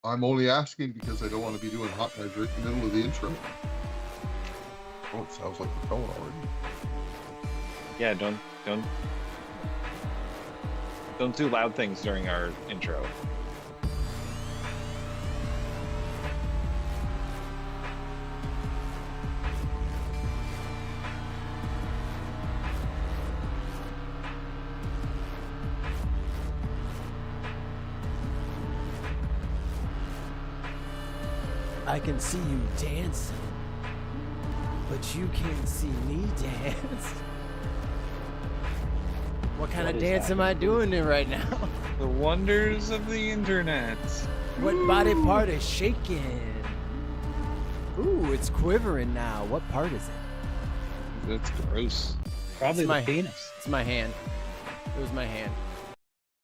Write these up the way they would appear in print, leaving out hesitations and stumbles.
I'm only asking because I don't want to be doing hot knife right in the middle of the intro. Oh, it sounds like we're going already. Yeah, don't do loud things during our intro. I can see you dancing, but you can't see me dance. What kind of dance am I doing there right now? The wonders of the internet. What body part is shaking? Ooh, it's quivering now. What part is it? That's gross. Probably It's the my penis. It's my hand. It was my hand.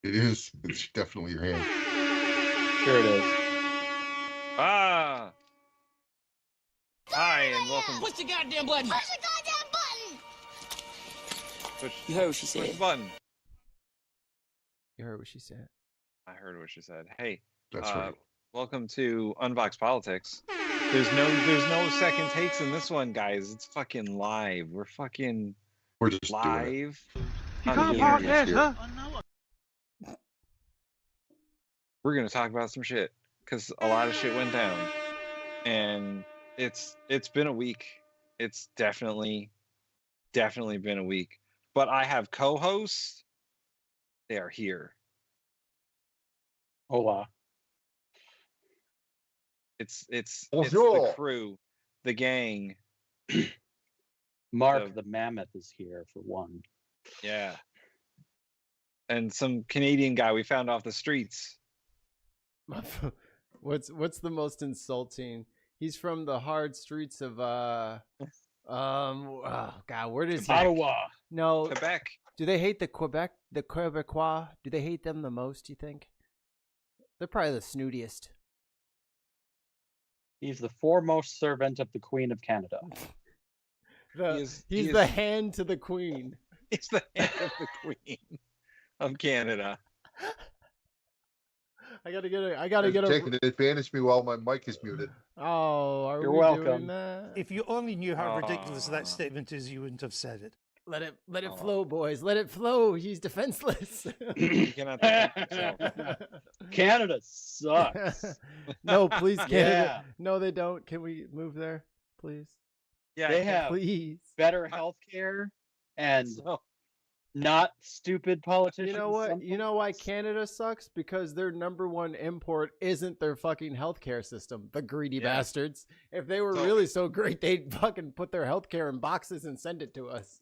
It is. It's definitely your hand. Sure it is. Ah! Hi, and welcome. Push the goddamn button! Push the goddamn button! You heard what she Push said. the button. You heard what she said. I heard what she said. Hey, That's right. welcome to Unboxed Politics. There's no second takes in this one, guys. It's fucking live. We're fucking We're just doing it. live. You on can't the park internet. there, sir. We're gonna talk about some shit because a lot of shit went down, and it's been a week. It's definitely been a week. But I have co-hosts. They are here. Hola. It's the Bonjour. crew, the gang. Mark So- the Mammoth is here for one. Yeah. And some Canadian guy we found off the streets. What's the most insulting? He's from the hard streets of oh God, where does he? Ottawa. No, Quebec. do they hate the Quebecois? Do they hate them the most, you think? They're probably the snootiest. He's the foremost servant of the Queen of Canada. He's He the is- hand to the queen. He's the head of the Queen of Canada. I gotta get a. Taking advantage of me while my mic is muted. Oh, are You're we doing welcome. that? If you only knew how ridiculous Ah. that statement is, you wouldn't have said it. Let it Oh. flow, boys. Let it flow. He's defenseless. You cannot defend yourself. Canada sucks. No, please, Canada. Yeah. No, they don't. Can we move there, please? Yeah, They have Please. better health care and so, not stupid politicians. You know what? some You know why folks. Canada sucks? Because their number one import isn't their fucking healthcare system. The greedy Yeah. bastards. If they were So- really so great, they'd fucking put their healthcare in boxes and send it to us.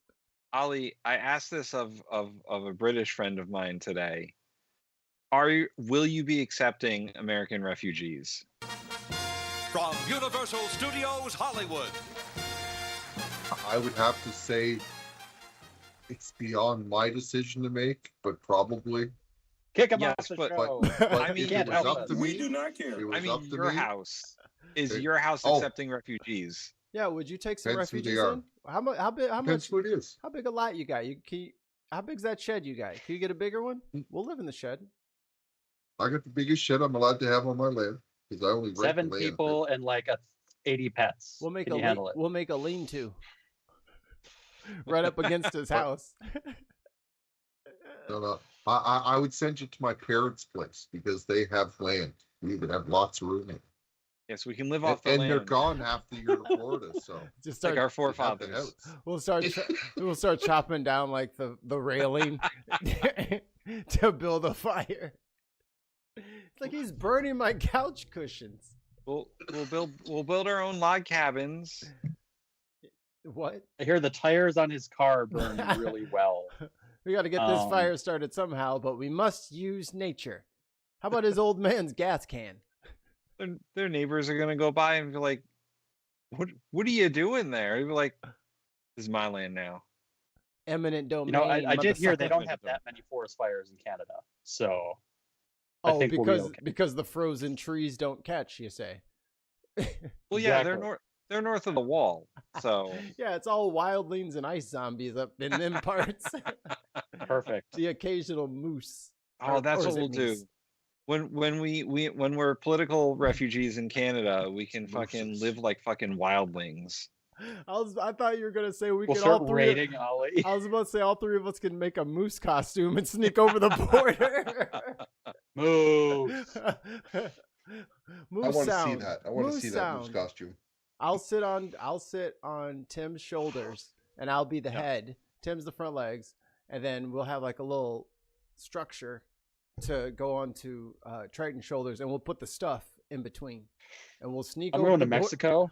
Ali, I asked this of a British friend of mine today. Will you be accepting American refugees? From Universal Studios Hollywood. I would have to say it's beyond my decision to make, but probably. Kick him Yes, off the but- show. But I mean, if can't it was help up us. to me, We do not care. it was I mean, up to your me. house. Is Okay. your house Oh. accepting refugees? Yeah, would you take some Depends who they refugees are. in? How much? How big? How Depends much? who it is. How big a lot you got? How big's that shed you got? Can you get a bigger one? We'll live in the shed. I got the biggest shed I'm allowed to have on my land because I only rent the 7 land. people and like 80 pets. We'll make Can a you handle it? we'll make a lean-to right up against his house. No. I would send you to my parents' place because they have land. We would have lots of room. Yes, we can live And, off the and land. they're gone half the year to Florida, so Just Like start. our they have the forefathers. house. We'll start chopping down like the railing to build a fire. It's like he's burning my couch cushions. We'll build our own log cabins. What? I hear the tires on his car burn really well. We got to get this Um, fire started somehow, but we must use nature. How about his old man's gas can? Their neighbors are gonna go by and be like, "What are you doing there?" He'd be like, "This is my land now." Eminent domain. You know, I did hear they motherfucker. don't have that many forest fires in Canada. So I Oh, think we'll be because okay. because the frozen trees don't catch, you say? Well, yeah, Exactly. they're north of the wall, so Yeah, it's all wildlings and ice zombies up in them parts. perfect. The occasional moose. oh, that's Or what we'll do. zombies. when we're political refugees in Canada, we can fucking Mooses. live like fucking wildlings. I thought you were gonna say we We'll could start all three. raiding Ollie. I was about to say all three of us can make a moose costume and sneak over the border. Move. Moose I want to see sound. that. I want to Moose see that moose sound. costume. I'll sit on Tim's shoulders and I'll be the head. Tim's the front legs, and then we'll have like a little structure to go onto Triton's shoulders, and we'll put the stuff in between, and we'll sneak. I'm over going the to Mexico.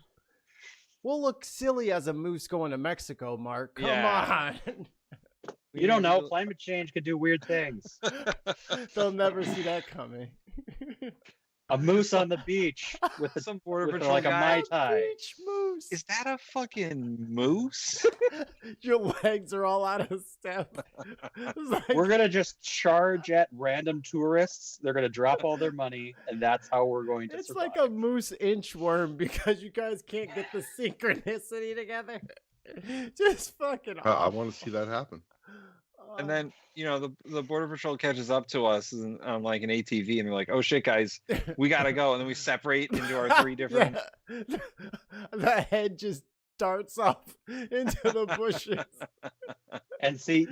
We'll look silly as a moose going to Mexico, Mark. Come Yeah. on. You don't know. Climate change could do weird things. They'll never see that coming. A moose on the beach with Some border with patrol like a guy. Mai Tai. Beach moose. Is that a fucking moose? Your legs are all out of step. It's like- We're gonna just charge at random tourists. They're gonna drop all their money, and that's how we're going to It's survive. like a moose inchworm because you guys can't get the synchronicity together. Just fucking I awful. want to see that happen. And then, the border patrol catches up to us on like an ATV, and they're like, "Oh shit, guys, we gotta go." And then we separate into our three different. Yeah. The head just darts off into the bushes. And see,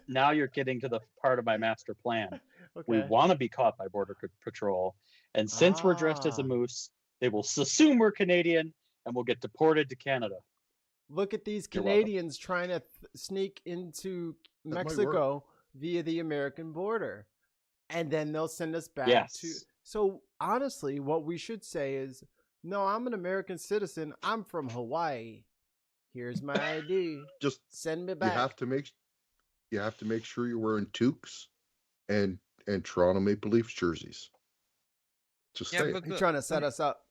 now you're getting to the part of my master plan. We Okay. want to be caught by border patrol, and since we're dressed as a Ah. moose, they will assume we're Canadian, and we'll get deported to Canada. Look at these You're welcome. Canadians trying to sneak into That might work. Mexico via the American border. And then they'll send us back Yes. to. So, honestly, what we should say is no, I'm an American citizen. I'm from Hawaii. Here's my ID. Just Send me you back. have to make sure you're wearing toques and Toronto Maple Leafs jerseys. Just Yeah, say but He's trying to set us up.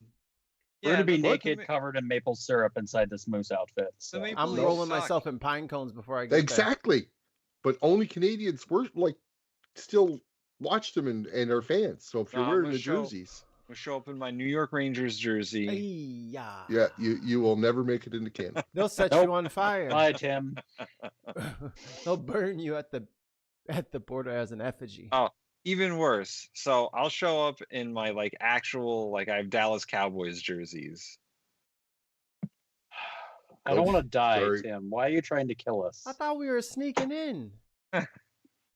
We're gonna be but naked, covered in maple syrup inside this moose outfit. So. maple I'm Leafs rolling suck. myself in pine cones before I get there. exactly. But only Canadians were like still watch them and are fans. So if you're No, I'm wearing gonna the show- jerseys, We'll show up in my New York Rangers jersey. Yeah. yeah, you will never make it into Canada. They'll set Nope. you on fire. Bye, Tim. They'll burn you at the border as an effigy. Oh, even worse. So I'll show up in my like actual I have Dallas Cowboys jerseys. I don't want to die, Sorry. Tim. Why are you trying to kill us? I thought we were sneaking in.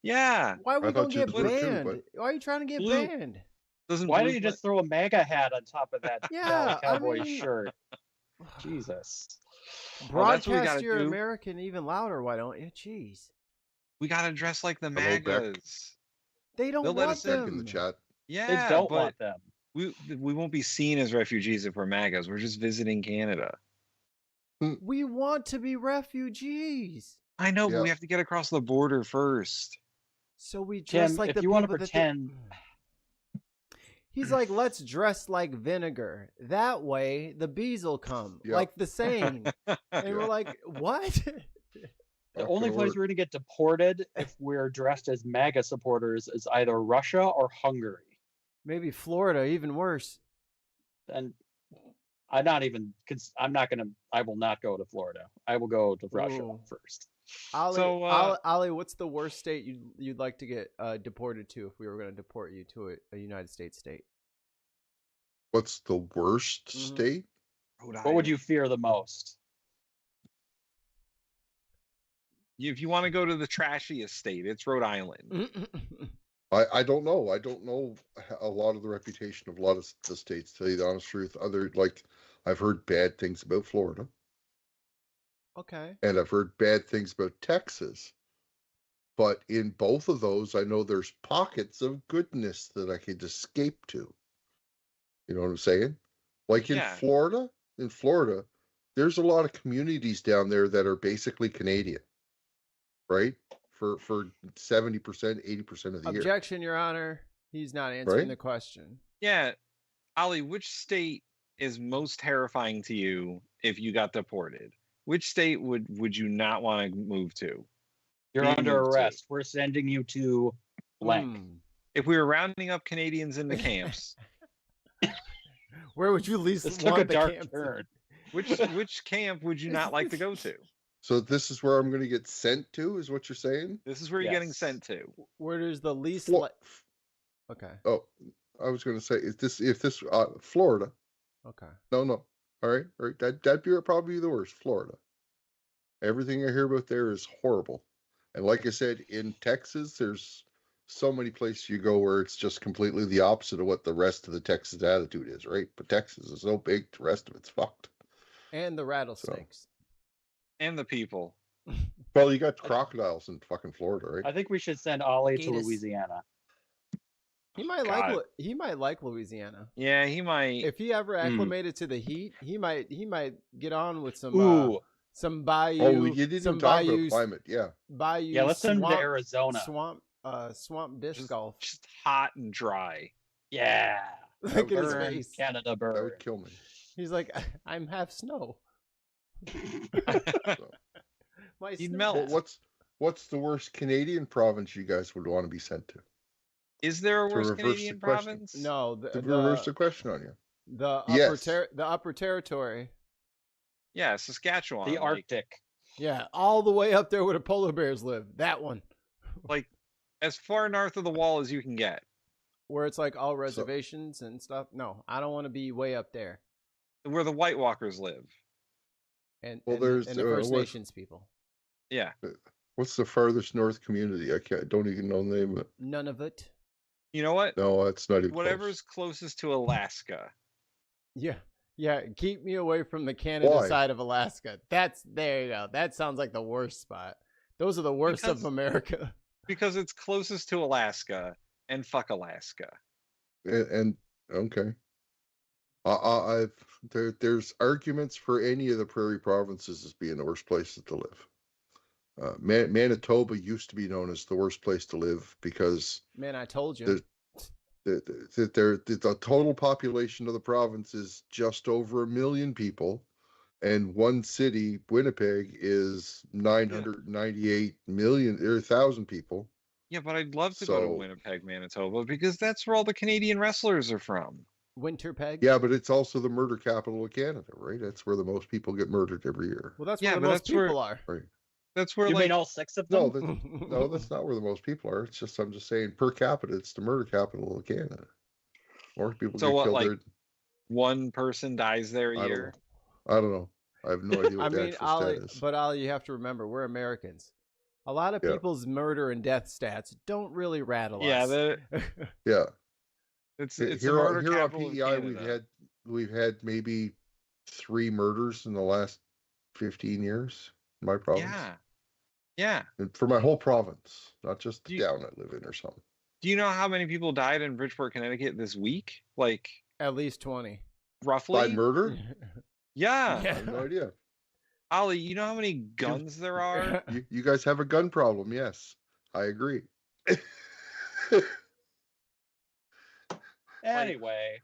Yeah. Why are we I gonna thought you get would too, banned? but- Why are you trying to get Blue. banned? Doesn't Why blue don't you just throw a MAGA hat on top of that Yeah, Dallas I Cowboys mean- shirt? Jesus. Well, that's what we Broadcast gotta your do. American even louder, why don't you? Jeez. we gotta dress like the Hello, Beck. MAGAs. They don't They'll let want us Back in the them. chat. Yeah, They don't but want them. we won't be seen as refugees if we're MAGAs. We're just visiting Canada. We want to be refugees. I know, but we Yeah. have to get across the border first. So we dress Tim, like if the you wanna people that they- pretend- He's like, let's dress like vinegar. That way the bees will come. Yeah. Like the saying. And we're like, what? The That's only gonna place work. we're going to get deported if we're dressed as MAGA supporters is either Russia or Hungary. Maybe Florida, even worse. And I'm not even. I will not go to Florida. I will go to Russia Ooh. first. Ollie, So, Ollie, what's the worst state you'd like to get deported to if we were going to deport you to a United States state? What's the worst Mhm. state? What would you fear the most? If you want to go to the trashiest state, it's Rhode Island. Mm-hmm. I don't know. I don't know a lot of the reputation of a lot of the states. To tell you the honest truth, I've heard bad things about Florida, Okay. and I've heard bad things about Texas. But in both of those, I know there's pockets of goodness that I could escape to. You know what I'm saying? Like in Yeah. Florida, there's a lot of communities down there that are basically Canadian, right? For 70%, 80% of the year. Objection, Your Honor. He's not answering Right? the question. Yeah. Ollie, which state is most terrifying to you if you got deported? Which state would you not want to move to? You're Being under moved to. arrest. We're sending you to blank. Hmm. If we were rounding up Canadians into camps, Where would you This least took a want the dark camp? turn. which camp would you not like to go to? So this is where I'm going to get sent to, is what you're saying? This is where you're getting Yes. sent to. Where there's the least. Flo- Okay. oh, I was going to say, if this Florida. Okay. No. All right. That'd be probably the worst. Florida. Everything I hear about there is horrible. And like I said, in Texas, there's so many places you go where it's just completely the opposite of what the rest of the Texas attitude is, right? But Texas is so big, the rest of it's fucked. And the rattlesnakes. And the people. Well, you got crocodiles in fucking Florida, right? I think we should send Ollie to Gators. Louisiana. He might God. like Louisiana. Yeah, he might. If he ever acclimated to the heat, he might get on with some Ooh. some bayou. Oh, you didn't some talk bayou, about climate, yeah. Bayou. Yeah, let's send him to swamp, Arizona. Swamp disc golf. Just hot and dry. Yeah. Look at his Burn, face. Canada That burn. would kill me. He's like, I'm half snow. So. My He'd snow- melt. Well, what's the worst Canadian province you guys would want to be sent to? Is there a To worse reverse Canadian the question. province? No, To reverse the question on you. the Yes. upper territory. Yeah, Saskatchewan. The like- Arctic. Yeah, all the way up there where the polar bears live. That one, like as far north of the wall as you can get. where it's like all reservations and stuff. No, I don't want to be way up there. Where the White Walkers live. And Well, and, there's, and the First what- Nations people. Yeah. What's the farthest north community? I don't even know the name of it. None of it. You know what? No, it's not even Whatever's close. closest to Alaska. Yeah. Keep me away from the Canada Why? side of Alaska. There you go. That sounds like the worst spot. Those are the worst Because- of America. Because it's closest to Alaska, and fuck Alaska. And okay. There's arguments for any of the prairie provinces as being the worst places to live. Manitoba used to be known as the worst place to live because Man, I told you. the total population of the province is just over 1 million people, and one city, Winnipeg, is 998 million or 1,000 people. Yeah, but I'd love to go to So- Winnipeg, Manitoba, because that's where all the Canadian wrestlers are from. Winterpeg. Yeah, but it's also the murder capital of Canada, right? That's where the most people get murdered every year. Well, that's Yeah, where the but most that's where- people are. Right. That's where You like mean all 6 of No, them? no, that's not where the most people are. It's just I'm just saying per capita, it's the murder capital of Canada. More people So get what, killed like, there. one person dies there a I don't year. know. I don't know. I have no idea I what the mean, actual Ollie, stat is. but Ollie, you have to remember, we're Americans. A lot of Yeah. people's murder and death stats don't really rattle Yeah, us. Yeah, it's the here murder on capital of PEI Canada. we've had maybe 3 murders in the last 15 years in my province. Yeah. And for my whole province, not just the You- town I live in or something. Do you know how many people died in Bridgeport, Connecticut this week? Like At least 20. roughly? By murder? Yeah. I have no idea. Ollie, you know how many guns there are? You guys have a gun problem, yes. I agree. Anyway,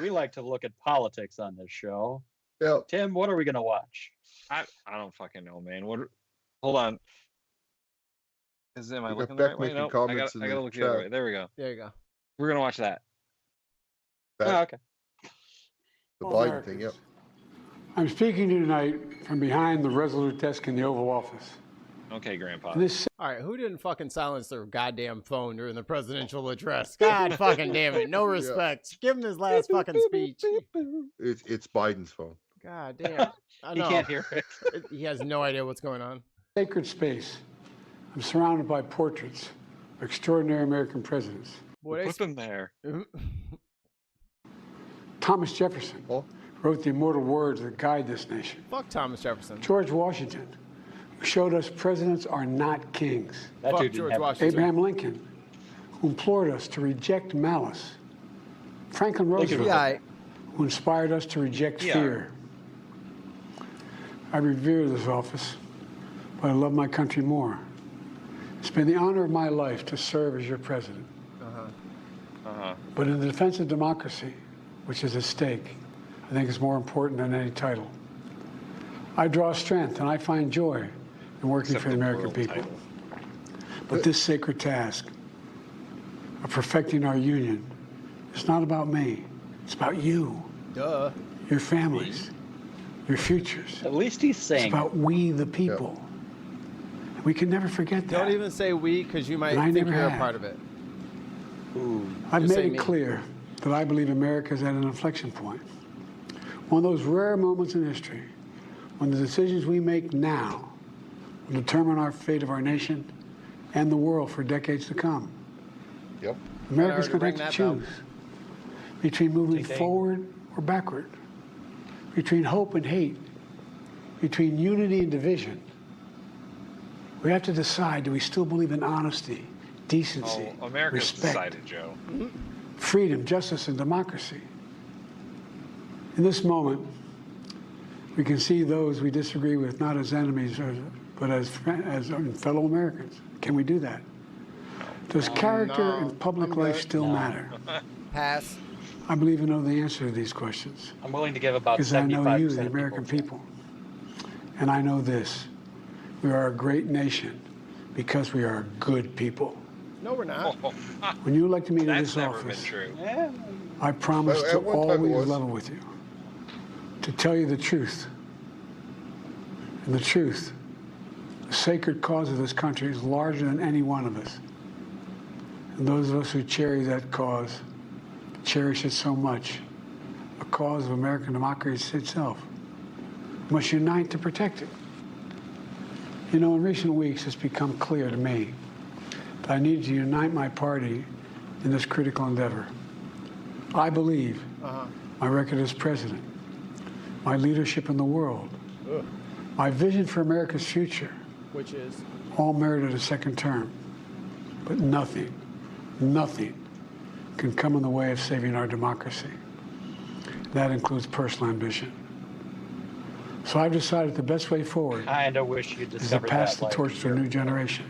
we like to look at politics on this show. Yeah, Tim, what are we going to watch? I don't fucking know, man. Hold on. Am I We got looking the Beck right way? making No, I comments gotta in the look the other chat. way. There we go. There you go. We're gonna watch that. that- Oh, okay. the All Biden thing, Americans. yep. I'm speaking to you tonight from behind the Resolute desk in the Oval Office. Okay, Grandpa. This All right, who didn't fucking silence their goddamn phone during the presidential address? God fucking damn it. No respect. Give him his last fucking speech. It's Biden's phone. God damn. I He know. can't hear it. He has no idea what's going on. sacred space, I'm surrounded by portraits of extraordinary American presidents. Boy, Put them there. Thomas Jefferson Oh. wrote the immortal words that guide this nation. fuck Thomas Jefferson. George Washington, who showed us presidents are not kings. That Fuck dude didn't George have Washington. Abraham Lincoln, who implored us to reject malice. Franklin Roosevelt, Yeah, who inspired us to reject Yeah. fear. I revere this office, but I love my country more. It's been the honor of my life to serve as your president. But in the defense of democracy, which is at stake, I think it's more important than any title. I draw strength and I find joy in working Except for the the American world people. title. But this sacred task of perfecting our union is not about me. It's about you, duh. your families, your futures. At least he's It's saying about we, the people. We can never forget that. Don't even say we, because you might And I think never you're a have. part of it. I've Just say made it me. clear that I believe America is at an inflection point. One of those rare moments in history when the decisions we make now will determine our fate of our nation and the world for decades to come. Yep. America's Better going to ring have to that bell. choose between moving Ding, ding. forward or backward, between hope and hate, between unity and division. We have to decide, do we still believe in honesty, decency, Oh, America's respect, decided, Joe. freedom, justice, and democracy? In this moment, we can see those we disagree with not as enemies, but as fellow Americans. Can we do that? Does character no. and public I'm life good. still No. matter? Pass. I believe I know the answer to these questions I'm willing to give about because I 75% know you, of the American people. people. And I know this. We are a great nation because we are good people. No, we're not. When you elected me to That's this never office, been true. Yeah. I promise At to one time it always was. level with you, to tell you the truth. And the truth, the sacred cause of this country is larger than any one of us. And those of us who cherish that cause, cherish it so much, a cause of American democracy itself, must unite to protect it. You know, in recent weeks, it's become clear to me that I need to unite my party in this critical endeavor. I believe my record as president, my leadership in the world, my vision for America's future, Which is all merited a second term. But nothing can come in the way of saving our democracy. That includes personal ambition. So I've decided the best way forward Kind of wish you is to discovered pass that. the like, torch to a new generation.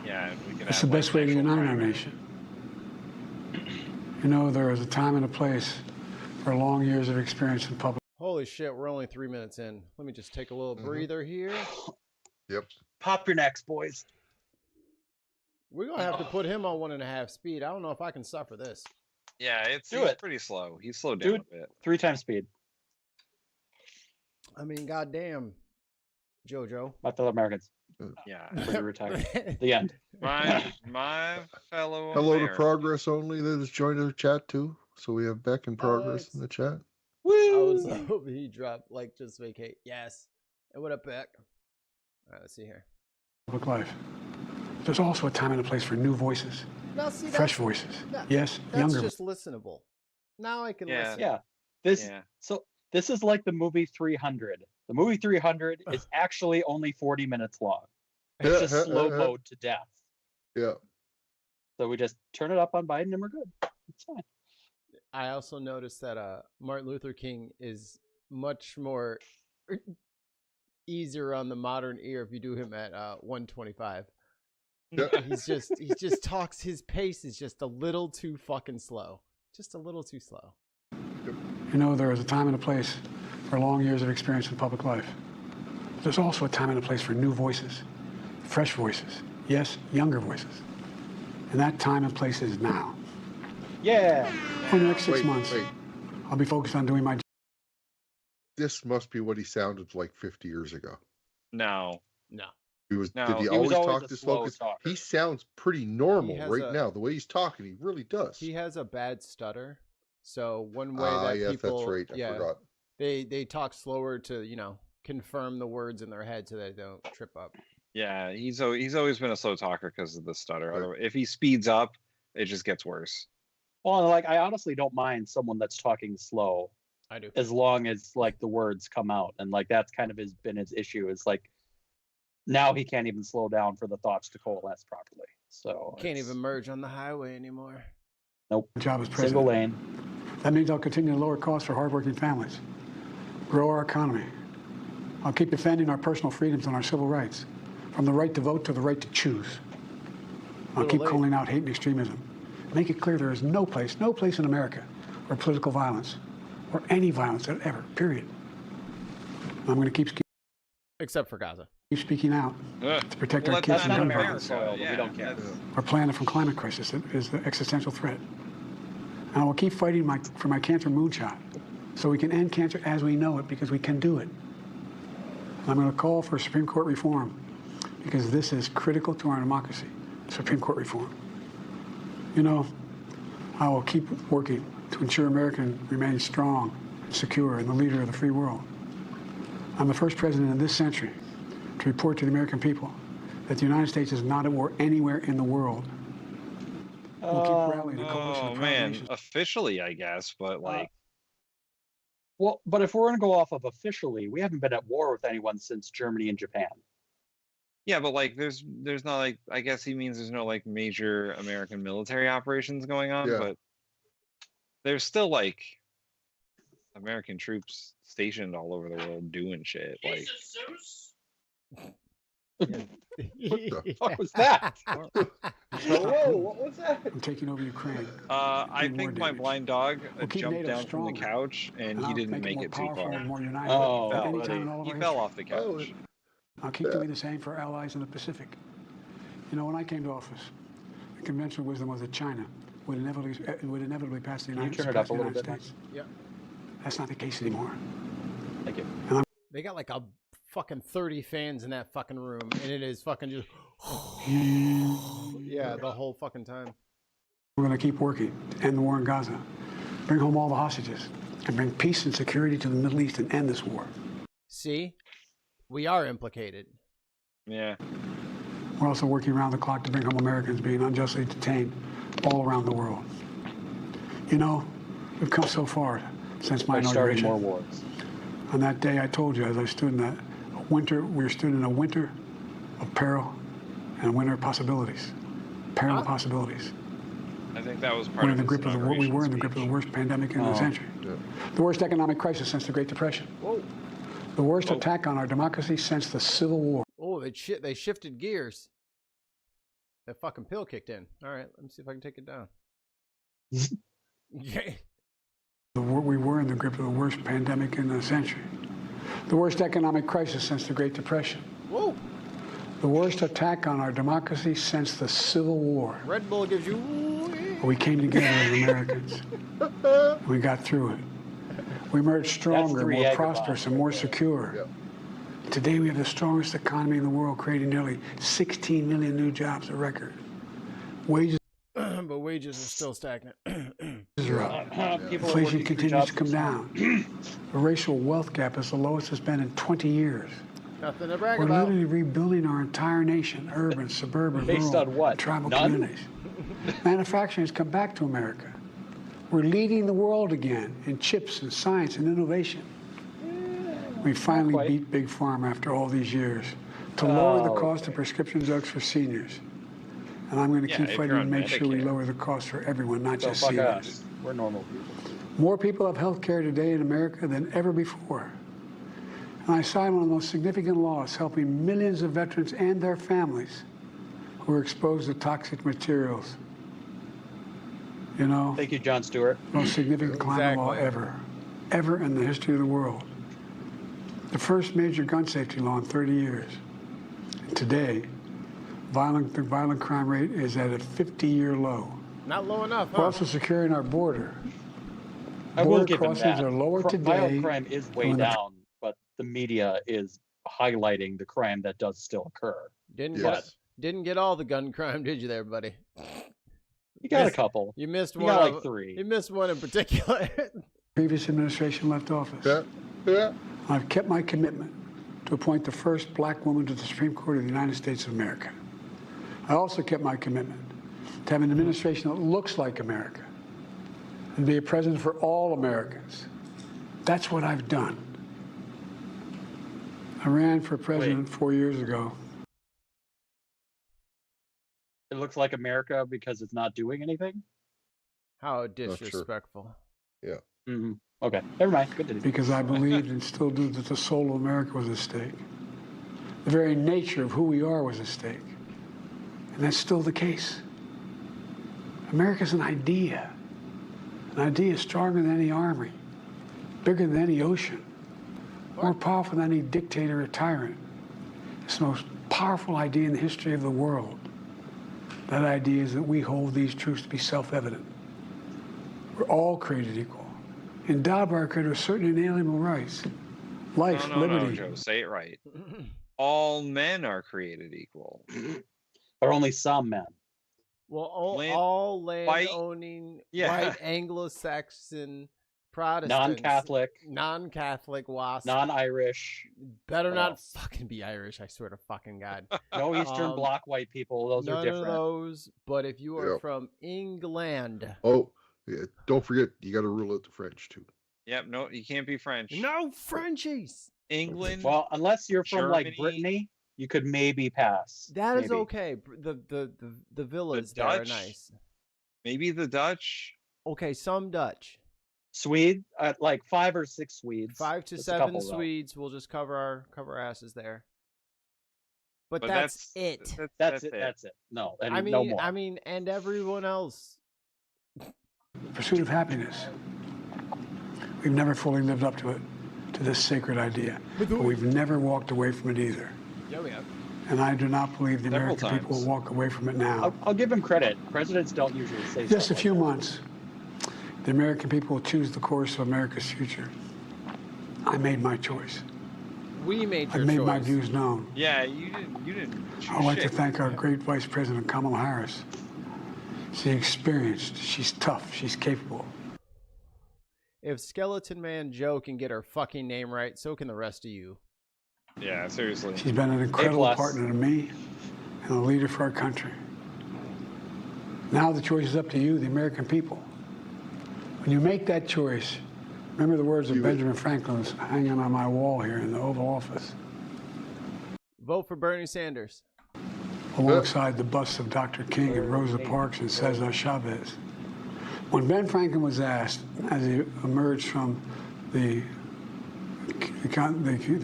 Yeah, and we can It's have, the best like, way to actual unite our primary. nation. You know, there is a time and a place for long years of experience in public. holy shit. We're only 3 minutes in. Let me just take a little breather here. Yep. Pop your necks, boys. We're gonna have to put him on 1.5 speed. I don't know if I can suffer this. Yeah, he's Do it. pretty slow. He's slowed down Dude. a bit. 3 times speed. I mean, goddamn, JoJo. My fellow Americans. Yeah. When you retire. The end. My fellow Hello to Americans. Progress Only that has joined our chat too. So we have Beck and Progress in the chat. I was hoping he dropped like just vacate. Yes. And what up, Beck? All right, let's see here. Public life. There's also a time and a place for new voices, Now, see, fresh that's, voices. that- Yes, that's younger. just listenable. Now I can Yeah. listen. Yeah. This Yeah. So this is like the movie 300. The movie 300 is actually only 40 minutes long. It's just slow mode to death. Yeah. So we just turn it up on Biden and we're good. It's fine. I also noticed that Martin Luther King is much more easier on the modern ear if you do him at 125. Yeah. He just talks. His pace is just a little too fucking slow. Just a little too slow. You know, there is a time and a place for long years of experience in public life. There's also a time and a place for new voices, fresh voices. Yes, younger voices. And that time and place is now. Yeah. For the next 6 Wait, months, wait. I'll be focused on doing my This must be what he sounded like 50 years ago. No. No. No, Did he he was always always talk a this slow focused? talker. He sounds pretty normal has right a- now. The way he's talking, he really does. He has a bad stutter. So one way that Yes, people, that's right. I forgot. they talk slower to confirm the words in their head so they don't trip up. Yeah, he's always been a slow talker because of the stutter. Right. Otherwise, if he speeds up, it just gets worse. Well, like I honestly don't mind someone that's talking slow I do. as long as like the words come out, and like that's kind of been his issue. Is like now he can't even slow down for the thoughts to coalesce properly. So Can't it's- even merge on the highway anymore. Nope. job as Single president. lane. That means I'll continue to lower costs for hardworking families, grow our economy. I'll keep defending our personal freedoms and our civil rights, from the right to vote to the right to choose. I'll Little keep late. calling out hate and extremism. Make it clear there is no place in America where political violence or any violence ever, period. I'm going to keep Except for Gaza. speaking out Ugh. to protect Well, our that's kids That's from not gun American violence. soil, but we Yeah, don't care. that's- Our planet from climate crisis is the existential threat. And I will keep fighting for my cancer moonshot so we can end cancer as we know it, because we can do it. I'm going to call for Supreme Court reform because this is critical to our democracy, Supreme Court reform. You know, I will keep working to ensure America remains strong, secure, and the leader of the free world. I'm the first president in this century to report to the American people that the United States is not at war anywhere in the world. We'll keep rallying a coalition of proud nations. Officially, I guess, but like. Well, but if we're going to go off of officially, we haven't been at war with anyone since Germany and Japan. Yeah, but like, there's not like, I guess he means there's no like major American military operations going on, but there's still like American troops stationed all over the world doing shit. Like, What the fuck was that? Whoa, what was that? I'm taking over Ukraine. I think my blind dog jumped NATO down from the couch and he didn't make it too far. Oh, He fell off the couch. I'll keep doing the same for our allies in the Pacific. You know, when I came to office, the conventional wisdom was that China would inevitably pass the United States. Yeah. That's not the case anymore. Thank you. They got like a fucking 30 fans in that fucking room, and it is fucking just yeah, the whole fucking time. We're going to keep working to end the war in Gaza, bring home all the hostages, and bring peace and security to the Middle East and end this war. See? We are implicated. Yeah. We're also working around the clock to bring home Americans being unjustly detained all around the world. You know, we've come so far since my inauguration. More wars. On that day, I told you, as I stood in that winter, we were stood in a winter of peril and a winter of possibilities. Peril and possibilities. I think that was part We were of in the grip of the worst pandemic in the century. The worst economic crisis since the Great Depression. Whoa. The worst attack on our democracy since the Civil War. Oh, they shifted gears. That fucking pill kicked in. All right, let me see if I can take it down. Yeah. We were in the grip of the worst pandemic in the century. The worst economic crisis since the Great Depression. Whoa. The worst attack on our democracy since the Civil War. Red Bull gives you... We came together as Americans. We got through it. We emerged stronger, more prosperous, and more secure. Yep. Today we have the strongest economy in the world, creating nearly 16 million new jobs, a record. Wages but wages are still stagnant. are up. Inflation continues to come down. The racial wealth gap is the lowest it's been in 20 years. Nothing to brag We're about. literally rebuilding our entire nation, urban, suburban, Based rural, on what? and tribal None? communities. Manufacturing has come back to America. We're leading the world again in chips and science and innovation. We finally beat Big Pharma after all these years to lower the cost of prescription drugs for seniors. And I'm going to keep fighting to make sure we lower the cost for everyone, not just seniors. We're normal people. More people have health care today in America than ever before. And I signed one of the most significant laws helping millions of veterans and their families who are exposed to toxic materials. You know, Thank you, John Stewart. most significant climate law ever in the history of the world. The first major gun safety law in 30 years. And today, the violent crime rate is at a 50-year low. Not low enough, huh? We're also securing our border. I will Border give him crossings that. are lower today. Violent crime is way down, but the media is highlighting the crime that does still occur. Didn't get all the gun crime, did you there, buddy? You got a couple. You missed You one. got like 3. You missed one in particular. Previous administration left office. I've kept my commitment to appoint the first black woman to the Supreme Court of the United States of America. I also kept my commitment to have an administration that looks like America and be a president for all Americans. That's what I've done. I ran for president 4 years ago. It looks like America because it's not doing anything? How disrespectful. Yeah. Mm-hmm. Okay, never mind. Good to Because I believed and still do that the soul of America was at stake. The very nature of who we are was at stake. And that's still the case. America's an idea. An idea stronger than any army, bigger than any ocean, more powerful than any dictator or tyrant. It's the most powerful idea in the history of the world. That idea is that we hold these truths to be self-evident. We're all created equal, endowed by our Creator with certain inalienable rights. Life, liberty. No, Joe, say it right. All men are created equal. Or only some men. Well, all, Land- all land white- owning Yeah. white Anglo-Saxon Protestants, non-Catholic WASP, non-Irish, better what not else? fucking be Irish. I swear to fucking God. no Eastern Um, Bloc white people. Those None are different. of those. But if you are Yep. from England, Oh, yeah, don't forget, you got to rule out the French too. Yep. No, you can't be French. no Frenchies. England. Well, unless you're from like Germany. Brittany, you could maybe pass. That is Maybe. okay. The villas there are Dutch? nice. Maybe the Dutch. Okay, some Dutch. Swede, like 5 or 6 Swedes. 5 to Just a 7 couple, though. Swedes. We'll just cover our asses there. But, But that's it. That's it. That's it. No, and I mean, no more. and everyone else. Pursuit of happiness. We've never fully lived up to it, to this sacred idea. But we've never walked away from it either. Yeah, we have. And I do not believe the Several American people times. will walk away from it now. I'll give him credit. Presidents don't usually say Just a stuff few like months, the American people will choose the course of America's future. I made my choice. We made I your made choice. my views known. Yeah, you didn't. I'd like to shit. thank our great Vice President Kamala Harris. She's experienced, she's tough, she's capable. If Skeleton Man Joe can get her fucking name right, so can the rest of you. Yeah, seriously. She's been an incredible A+. partner to me and a leader for our country. Now the choice is up to you, the American people. When you make that choice, remember the words of Benjamin Franklin's hanging on my wall here in the Oval Office, Vote for Bernie Sanders. alongside the busts of Dr. King and Rosa Parks and Cesar Chavez. When Ben Franklin was asked, as he emerged from the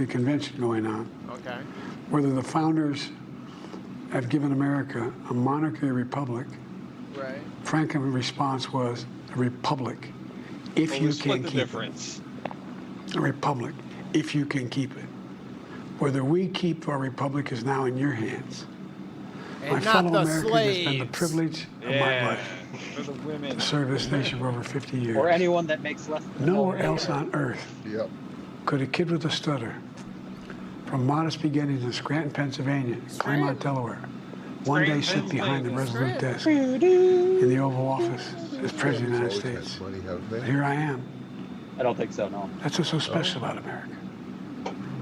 convention going on, Okay. whether the founders have given America a monarchy or republic, Right. Franklin's response was a republic, if Well, you we split can the keep difference. it. A republic, if you can keep it. Whether we keep our republic is now in your hands. And My not fellow the Americans, slaves. it's been the privilege of my Yeah, life for the women. to serve this nation for over 50 years. Or anyone that makes less than Nowhere $1 else on earth Yep. could a kid with a stutter, from modest beginnings in Scranton, Pennsylvania, Claremont, Delaware, one day sit behind the resolute desk in the Oval Office as President of the United Always had States. money, haven't they? But here I am. I don't think so, no. That's what's so special about America.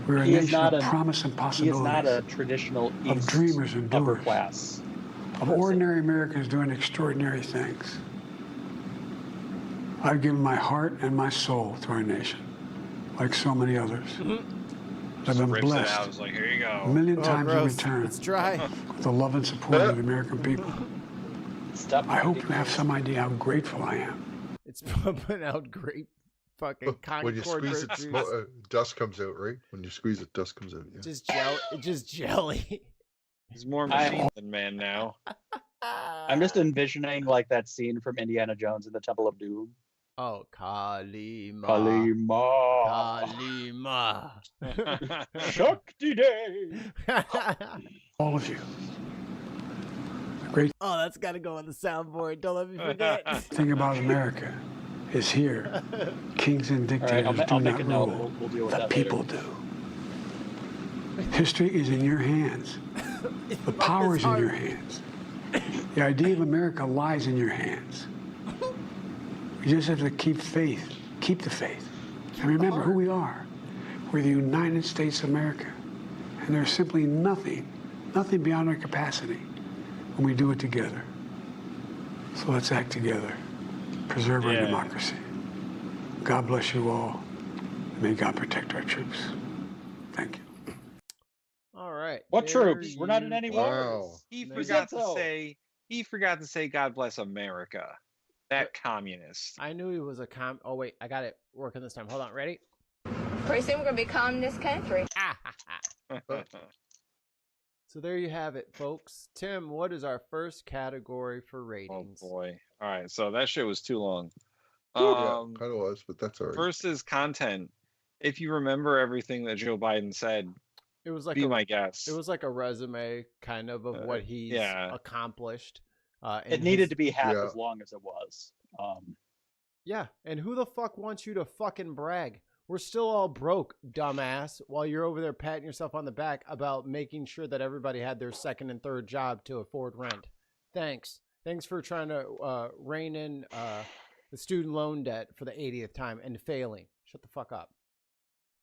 We're a He is nation not of a- promise and He is possibilities, not a traditional of East dreamers and upper doers, class. of ordinary Americans doing extraordinary things. I've given my heart and my soul to our nation, like so many others. I've been Rips it out. blessed It's like, here you a go. million Oh, times in gross. return It's dry. with the love and support of the American people. Stop. I hope you have some idea how grateful I am. It's pumping out great fucking When you Concord squeeze it, juice. dust comes out, right? When you squeeze it, dust comes out. Yeah. Just jelly. He's more I- machine than man now. I'm just envisioning like that scene from Indiana Jones in the Temple of Doom. Oh, Kalima. Kalima. Kalima. Shakti Day. All of you. Oh, that's got to go on the soundboard. Don't let me forget. The thing about America is here. Kings and All right, dictators I'll do make not a note. rule. We'll deal with The that people later. do. History is in your hands. The power is in your hands. The idea of America lies in your hands. We just have to keep faith. Keep the faith. And remember who we are. We're the United States of America. And there's simply nothing beyond our capacity when we do it together. So let's act together. Preserve our Yeah. democracy. God bless you all. May God protect our troops. Thank you. All right. What there troops? We're not in you any Wow. wars. He Who forgot said to so? say. He forgot to say, "God bless America." That communist. I knew he was a Oh, wait. I got it working this time. Hold on. Ready? Pretty soon we're gonna be calm this country. So there you have it, folks. Tim, what is our first category for Oh ratings? boy! All right, so that shit was too long. Yeah, kind of was, but that's all right. First is content. If you remember everything that Joe Biden said, It was like be a, my guest. it was like a resume kind of what he's yeah. accomplished. It needed to be half Yeah. as long as it was. Yeah, and who the fuck wants you to fucking brag? We're still all broke, dumbass, while you're over there patting yourself on the back about making sure that everybody had their second and third job to afford rent. Thanks. Thanks for trying to rein in the student loan debt for the 80th time and failing. Shut the fuck up.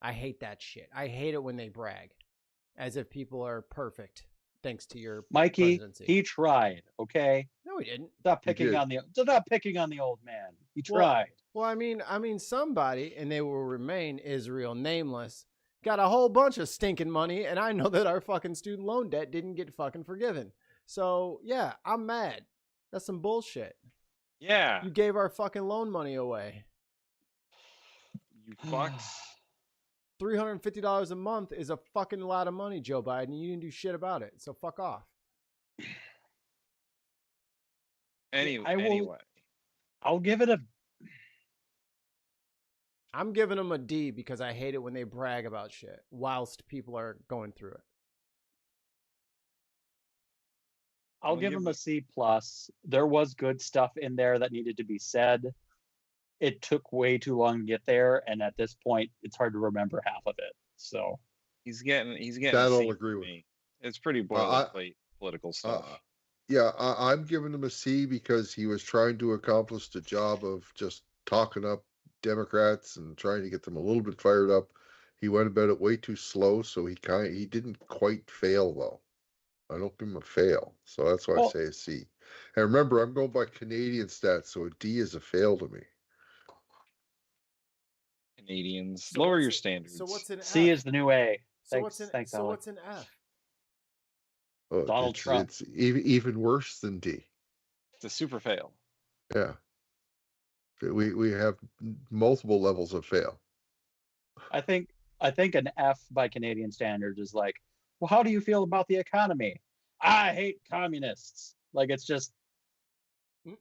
I hate that shit. I hate it when they brag as if people are perfect thanks to your Mikey, presidency. he tried, okay? No, he didn't. Stop picking on the old man. He tried. Well, I mean somebody, and they will remain Israel nameless, got a whole bunch of stinking money, and I know that our fucking student loan debt didn't get fucking forgiven. So, yeah, I'm mad. That's some bullshit. Yeah. You gave our fucking loan money away. You fucks. $350 a month is a fucking lot of money, Joe Biden. You didn't do shit about it. So fuck off. Anyway. I'll give it a... I'm giving them a D because I hate it when they brag about shit whilst people are going through it. I'll give him a C+. There was good stuff in there that needed to be said. It took way too long to get there, and at this point, it's hard to remember half of it. So he's getting. That I'll agree with. Me. It's pretty boilerplate political stuff. Yeah, I'm giving him a C because he was trying to accomplish the job of just talking up Democrats and trying to get them a little bit fired up. He went about it way too slow, so he didn't quite fail though. I don't give him a fail, so that's why I say a C. And remember, I'm going by Canadian stats, so a D is a fail to me. Canadians, lower your standards. So what's an F? C is the new A. What's an F? Oh, Donald Trump. It's even worse than D. It's a super fail. Yeah. We have multiple levels of fail. I think an F by Canadian standards is like, well, how do you feel about the economy? I hate communists. Like, it's just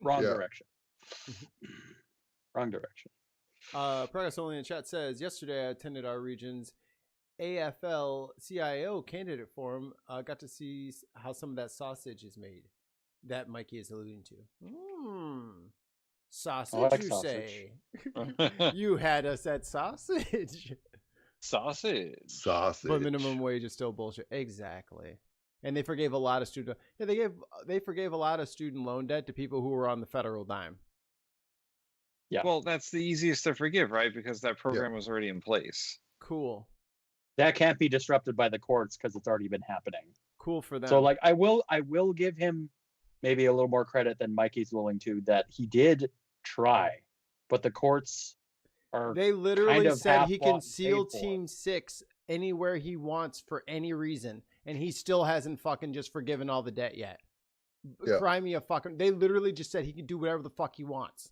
wrong direction. Wrong direction. Progress Only in the chat says, yesterday I attended our region's AFL-CIO candidate forum. Got to see how some of that sausage is made that Mikey is alluding to. Sausage, like you sausage. say? You had us at sausage. Sausage. But minimum wage is still bullshit. Exactly. And they forgave a lot of student. Yeah, they forgave a lot of student loan debt to people who were on the federal dime. Yeah. Well, that's the easiest to forgive, right? Because that program was already in place. Cool. That can't be disrupted by the courts because it's already been happening. Cool for them. So, like, I will give him maybe a little more credit than Mikey's willing to, that he did try, but the courts are. They literally kind of said he can half-bought seal and paid for. Team 6 anywhere he wants for any reason, and he still hasn't fucking just forgiven all the debt yet. Yeah. Cry me a fucking. They literally just said he can do whatever the fuck he wants.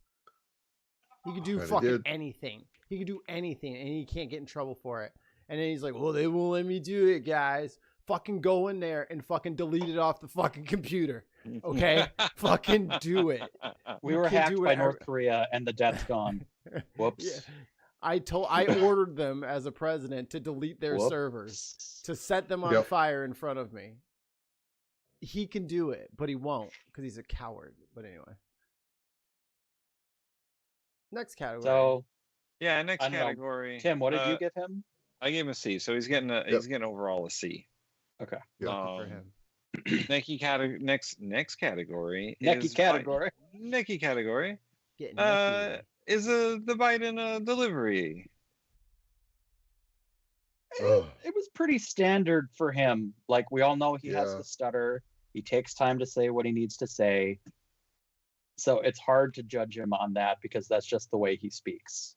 He could do Kinda fucking did. anything. He could do anything, and he can't get in trouble for it. And then he's like, well, they won't let me do it, guys. Fucking go in there and fucking delete it off the fucking computer. Okay? Fucking do it. We You were can hacked do by whatever. North Korea, and the debt's gone. Whoops. Yeah. I ordered them as a president to delete their Whoops. servers, to set them on Yep. fire in front of me. He can do it, but he won't because he's a coward. But anyway. Next category. So, Yeah, next I don't know. category. Tim, what did you give him? I gave him a C, so he's getting overall a C. Okay. Yeah. for him. Next category. Necky is category. Necky category. Getting Is the Biden delivery. Ugh. It was pretty standard for him. Like, we all know he has Yeah. the stutter. He takes time to say what he needs to say. So it's hard to judge him on that because that's just the way he speaks.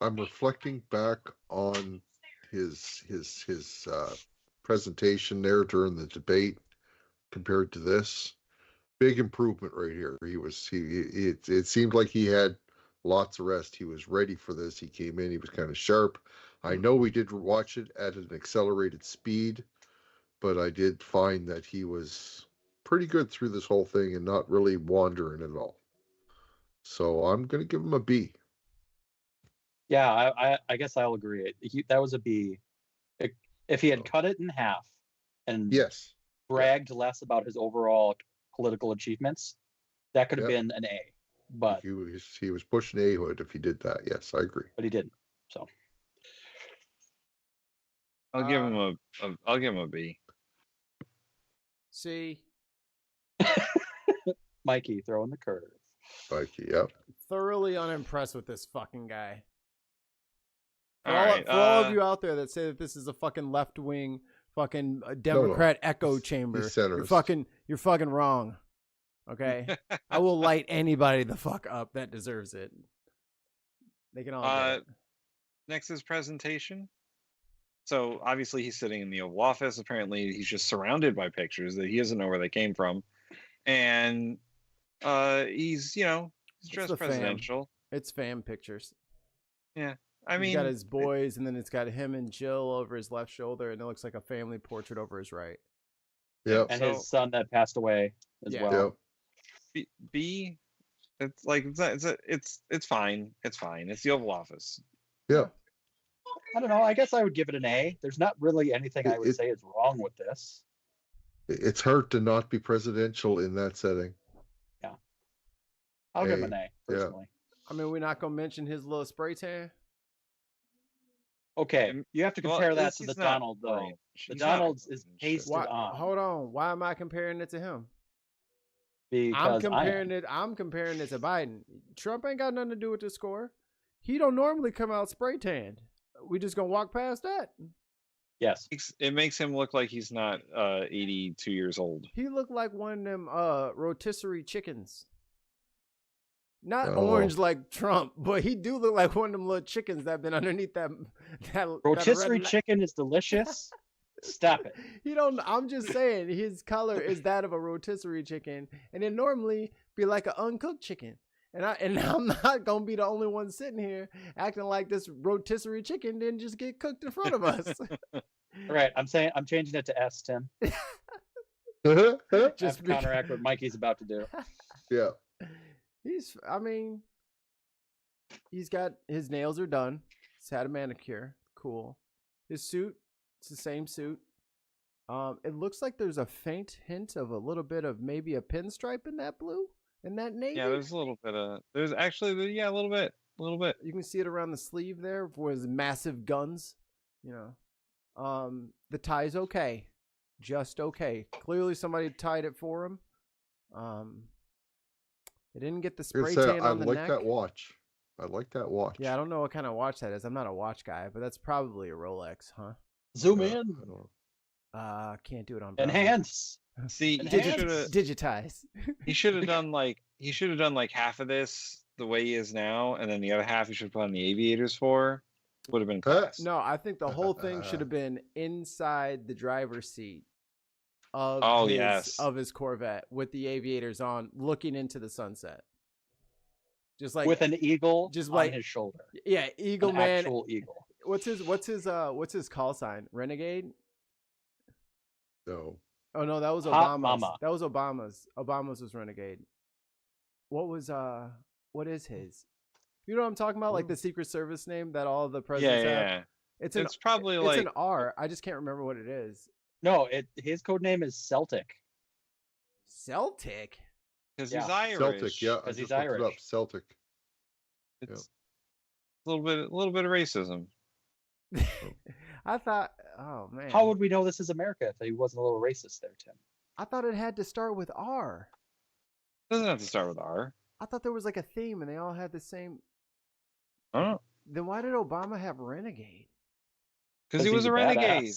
I'm reflecting back on his presentation there during the debate compared to this. Big improvement right here. It seemed like he had lots of rest. He was ready for this. He came in. He was kind of sharp. I know we did watch it at an accelerated speed, but I did find that he was pretty good through this whole thing and not really wandering at all. So I'm going to give him a B. Yeah, I guess I'll agree. That was a B. If he had cut it in half and Yes. bragged less about his overall political achievements, that could have Yep. been an A. But He was pushing A-hood if he did that. Yes, I agree. he didn't. So I'll give him a B. See? Mikey throwing the curve. Mikey, yep. Thoroughly unimpressed with this fucking guy. For All all, right, for all of you out there that say that this is a fucking left wing fucking Democrat echo chamber, He's you're fucking wrong. Okay, I will light anybody the fuck up that deserves it. They can all get it. Next is presentation. So obviously he's sitting in the Oval Office. Apparently he's just surrounded by pictures that he doesn't know where they came from, and he's dressed presidential. It's fam pictures. Yeah, He's got his boys, and then it's got him and Jill over his left shoulder, and it looks like a family portrait over his right. Yep. And his son that passed away as well. Yep. It's like it's fine. It's fine. It's the Oval Office. Yeah. I don't know. I guess I would give it an A. There's not really anything I would say is wrong with this. It's hard to not be presidential in that setting. Yeah. I'll give him an A, personally. I mean, we're not going to mention his little spray tan. Okay, you have to compare that to the Donald, though. The Donald's is pasted on. Hold on. Why am I comparing it to him? Because I'm comparing it to Biden. Trump ain't got nothing to do with the score. He don't normally come out spray tanned. We just gonna walk past that. Yes. It makes him look like he's not 82 years old. He looked like one of them rotisserie chickens. Not orange like Trump, but he do look like one of them little chickens that been underneath that rotisserie chicken is delicious. Stop it. I'm just saying his color is that of a rotisserie chicken, and it normally be like an uncooked chicken. And I'm not gonna be the only one sitting here acting like this rotisserie chicken didn't just get cooked in front of us. All right, I'm changing it to S, Tim. Just to counteract what Mikey's about to do. Yeah. He's got his nails are done. He's had a manicure. Cool. His suit, it's the same suit. It looks like there's a faint hint of a little bit of maybe a pinstripe in that blue. And that navy? Yeah, there's a little bit of. There's actually, a little bit. You can see it around the sleeve there for his massive guns. The tie's okay, just okay. Clearly, somebody tied it for him. They didn't get the spray tan on the neck. I like that watch. Yeah, I don't know what kind of watch that is. I'm not a watch guy, but that's probably a Rolex, huh? Zoom in. Can't do it on enhance. See, digitize. He should have done like half of this the way he is now, and then the other half he should put on the aviators for. Would have been class. No, I think the whole thing should have been inside the driver's seat of his Corvette with the aviators on, looking into the sunset. Just like with an eagle on his shoulder. Yeah, Eagle Man. Actual eagle. What's his call sign? Renegade? No. Oh no, that was Obama's. That was Obama's. Obama's was Renegade. What is his? You know what I'm talking about? Like the Secret Service name that all the presidents have? Yeah. It's probably it's an R. I just can't remember what it is. No, his code name is Celtic. Celtic? Because he's Irish. Celtic, yeah. Because he's Irish. Up. Celtic. It's a little bit of racism. I thought, oh man. How would we know this is America if he wasn't a little racist there, Tim? I thought it had to start with R. It doesn't have to start with R. I thought there was like a theme and they all had the same. Oh. Then why did Obama have Renegade? Because he was a renegade.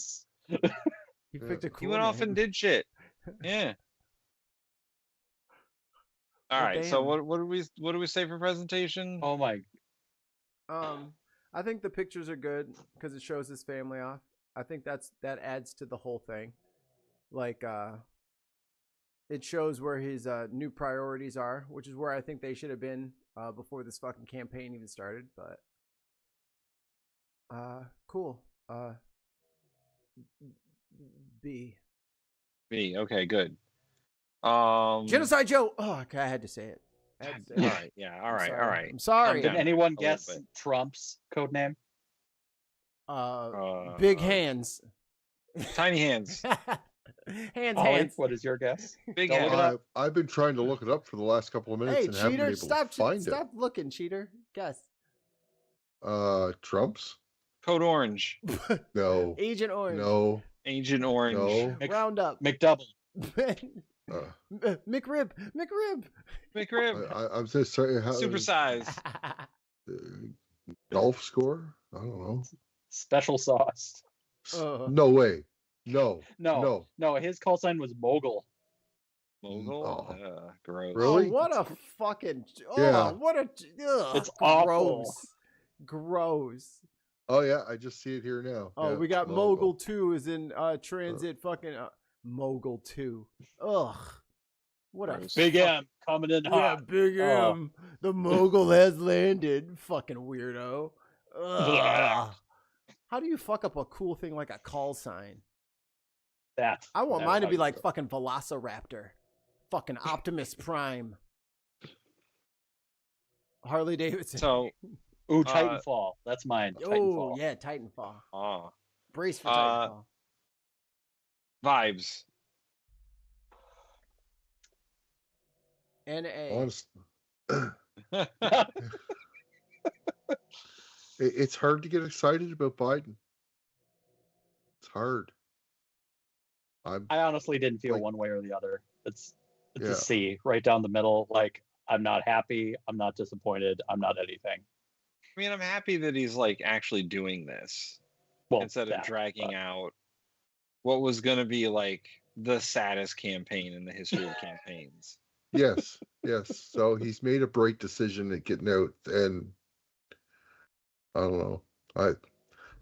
He picked a cool He went off and did shit. Yeah. All right. So what do we say for presentation? Oh my. I think the pictures are good because it shows his family off. I think that adds to the whole thing. Like it shows where his new priorities are, which is where I think they should have been before this fucking campaign even started. But cool. B. Okay, good. Genocide Joe. Oh, okay, I had to say it. All right. Yeah. All right. I'm sorry. Did anyone guess Trump's code name? Big hands. Tiny hands. hands. What is your guess? Big hands. I've been trying to look it up for the last couple of minutes and haven't been able to find it. Stop looking, cheater. Guess. Trump's? Code Orange. No. Agent Orange. No. Agent Orange. No. Roundup. McDouble. McRib. I'm just sorry. Supersize. Golf score? I don't know. Special sauce. No way. No. No. His call sign was Mogul. Mogul? Oh. Gross. Really? Oh, what a fucking. Oh, Yeah. what a. It's gross. awful. Gross. Oh yeah, I just see it here now. Oh, Yeah, we got Mogul 2 is in transit. Fucking Mogul 2. Ugh. What a Big M coming in Yeah, hot. Big M. The Mogul has landed. Fucking weirdo. Ugh. How do you fuck up a cool thing like a call sign? I want mine to be like fucking Velociraptor. Fucking Optimus Prime. Harley Davidson. So, Titanfall. That's mine. Titanfall. Oh, yeah, Titanfall. Oh. Brace for Titanfall. Vibes. NA. It's hard to get excited about Biden. It's hard. I honestly didn't feel one way or the other. It's Yeah. a C, right down the middle. Like, I'm not happy. I'm not disappointed. I'm not anything. I mean, I'm happy that he's like actually doing this instead of dragging out what was going to be like the saddest campaign in the history of campaigns. Yes. So he's made a bright decision at getting out, and I don't know.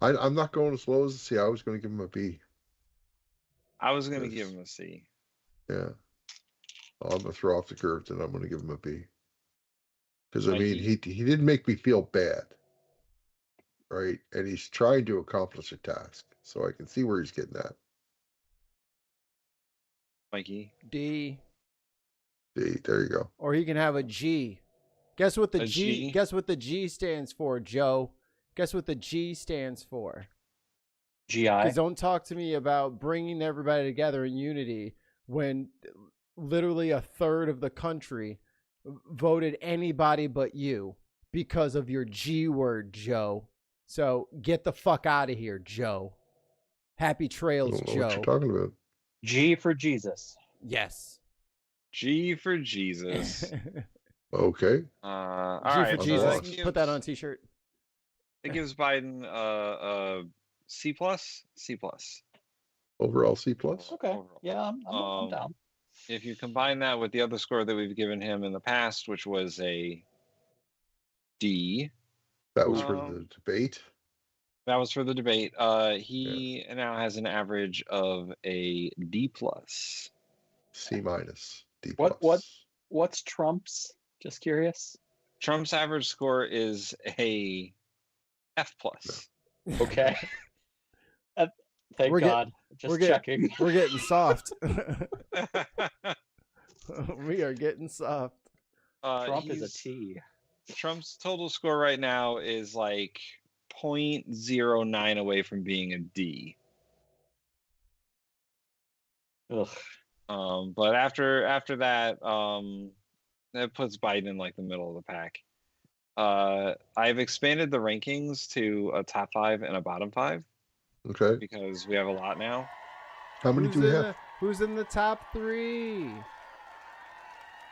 I'm not going as low as a C. I was going to give him a B. I was going to give him a C. Yeah. I'm going to throw off the curves, and I'm going to give him a B. Because, I mean, he didn't make me feel bad. Right? And he's trying to accomplish a task. So I can see where he's getting at. Mikey? D. There you go. Or he can have a G. Guess what the G? Guess what the G stands for, Joe? Guess what the G stands for? GI. Because don't talk to me about bringing everybody together in unity when literally a third of the country voted anybody but you because of your G word, Joe. So get the fuck out of here, Joe. Happy trails, I don't know Joe. what you're talking about. G for Jesus. Yes. G for Jesus. Okay. All G right. for So Jesus. Put that on a t-shirt. It gives Biden a C plus. C plus. Overall C plus. Okay. Overall. Yeah, I'm down. If you combine that with the other score that we've given him in the past, which was a D. That was for the debate. That was for the debate. He now has an average of a D plus. C minus. D plus. What's Trump's? Just curious. Trump's average score is a F plus. Okay. Thank God. Just checking. We're getting soft. We are getting soft. Trump is a T. Trump's total score right now is like 0.09 away from being a D. Ugh. But after that, that puts Biden in like the middle of the pack. I've expanded the rankings to a top 5 and a bottom 5. Okay. Because we have a lot now. How many do we have? Who's in the top 3?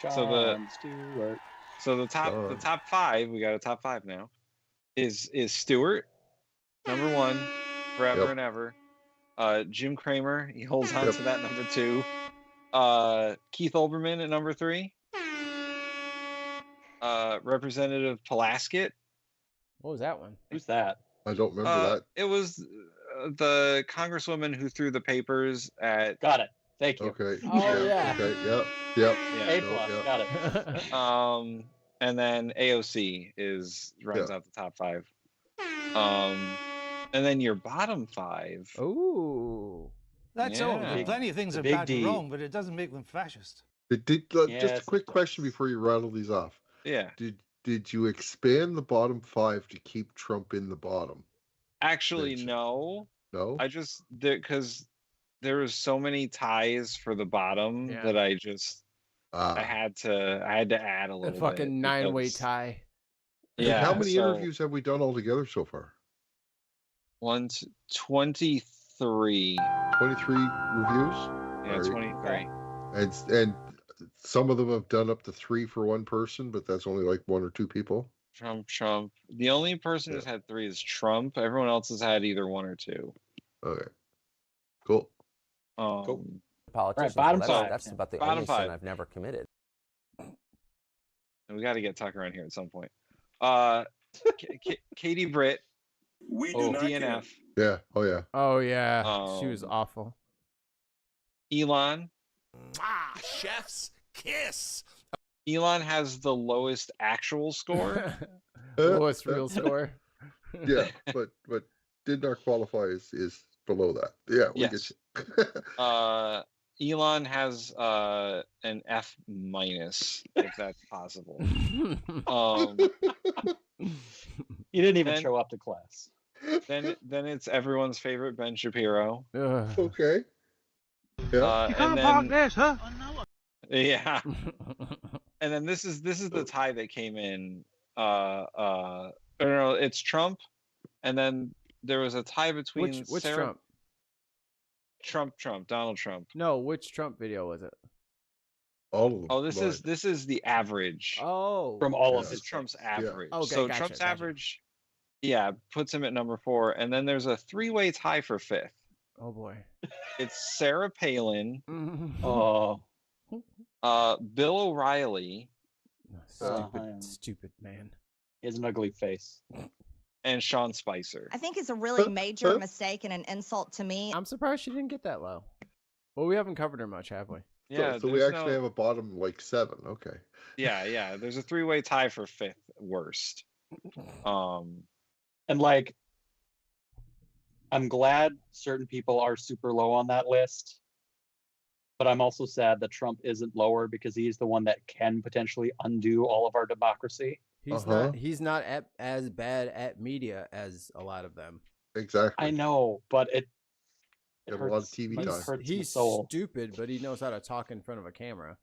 Jon Stewart. So the top 5, we got a top 5 now. Is Stewart, number 1, forever and ever. Jim Cramer, he holds on to that number 2. Keith Olbermann at number 3. Representative Pulaski. What was that one? Who's that? I don't remember that. It was the congresswoman who threw the papers at. Got it. Thank you. Okay. Oh yeah. Okay. Yep. A plus. Got it. And then AOC runs out the top 5. And then your bottom 5. Ooh. That's all. There are plenty of things that are bad and wrong, but it doesn't make them fascist. Just a quick question before you rattle these off. Yeah. Did you expand the bottom 5 to keep Trump in the bottom? Actually, no. No? I just because there was so many ties for the bottom that I just I had to add a little bit. Fucking 9-way tie. Yeah. And how many interviews have we done altogether so far? 23. 23 reviews? Yeah, 23. And some of them have done up to 3 for one person, but that's only like 1 or 2 people. Trump. The only person who's had 3 is Trump. Everyone else has had either 1 or 2. Okay. Cool. Cool. Politicians. Right, bottom well, five. that's about the Bottom only 5. sin I've never committed. And we got to get Tucker on here at some point. Katie Britt. We do not DNF. Yeah. Oh yeah. Oh yeah, she was awful. Elon. Chef's kiss. Elon has the lowest actual score. Lowest real score. Yeah, but did not qualify is below that. Yeah, we Yes. get you. Elon has an F minus, if that's possible. He didn't even show up to class. Then it's everyone's favorite Ben Shapiro. Okay. Yeah. You can't park this, huh? Yeah. And then this is the tie that came in. No, it's Trump, and then there was a tie between Which Sarah... Trump? Donald Trump. No, which Trump video was it? All of them. Oh, this is the average. Oh, From all of This his is Trump's things. average. Yeah. Okay, So gotcha, Trump's gotcha. average, puts him at number 4, and then there's a 3-way tie for 5th. Oh boy. It's Sarah Palin, Oh, Bill O'Reilly, Stupid man. he has an ugly face. and Sean Spicer. I think it's a really major mistake and an insult to me. I'm surprised she didn't get that low. Well, we haven't covered her much, have we? Yeah, so we there's actually have a bottom like 7. Okay. Yeah. There's a 3-way tie for 5th worst. And like, I'm glad certain people are super low on that list, but I'm also sad that Trump isn't lower because he's the one that can potentially undo all of our democracy. He's not as bad at media as a lot of them. Exactly. I know, but it Got a lot of TV time. He's stupid, but he knows how to talk in front of a camera.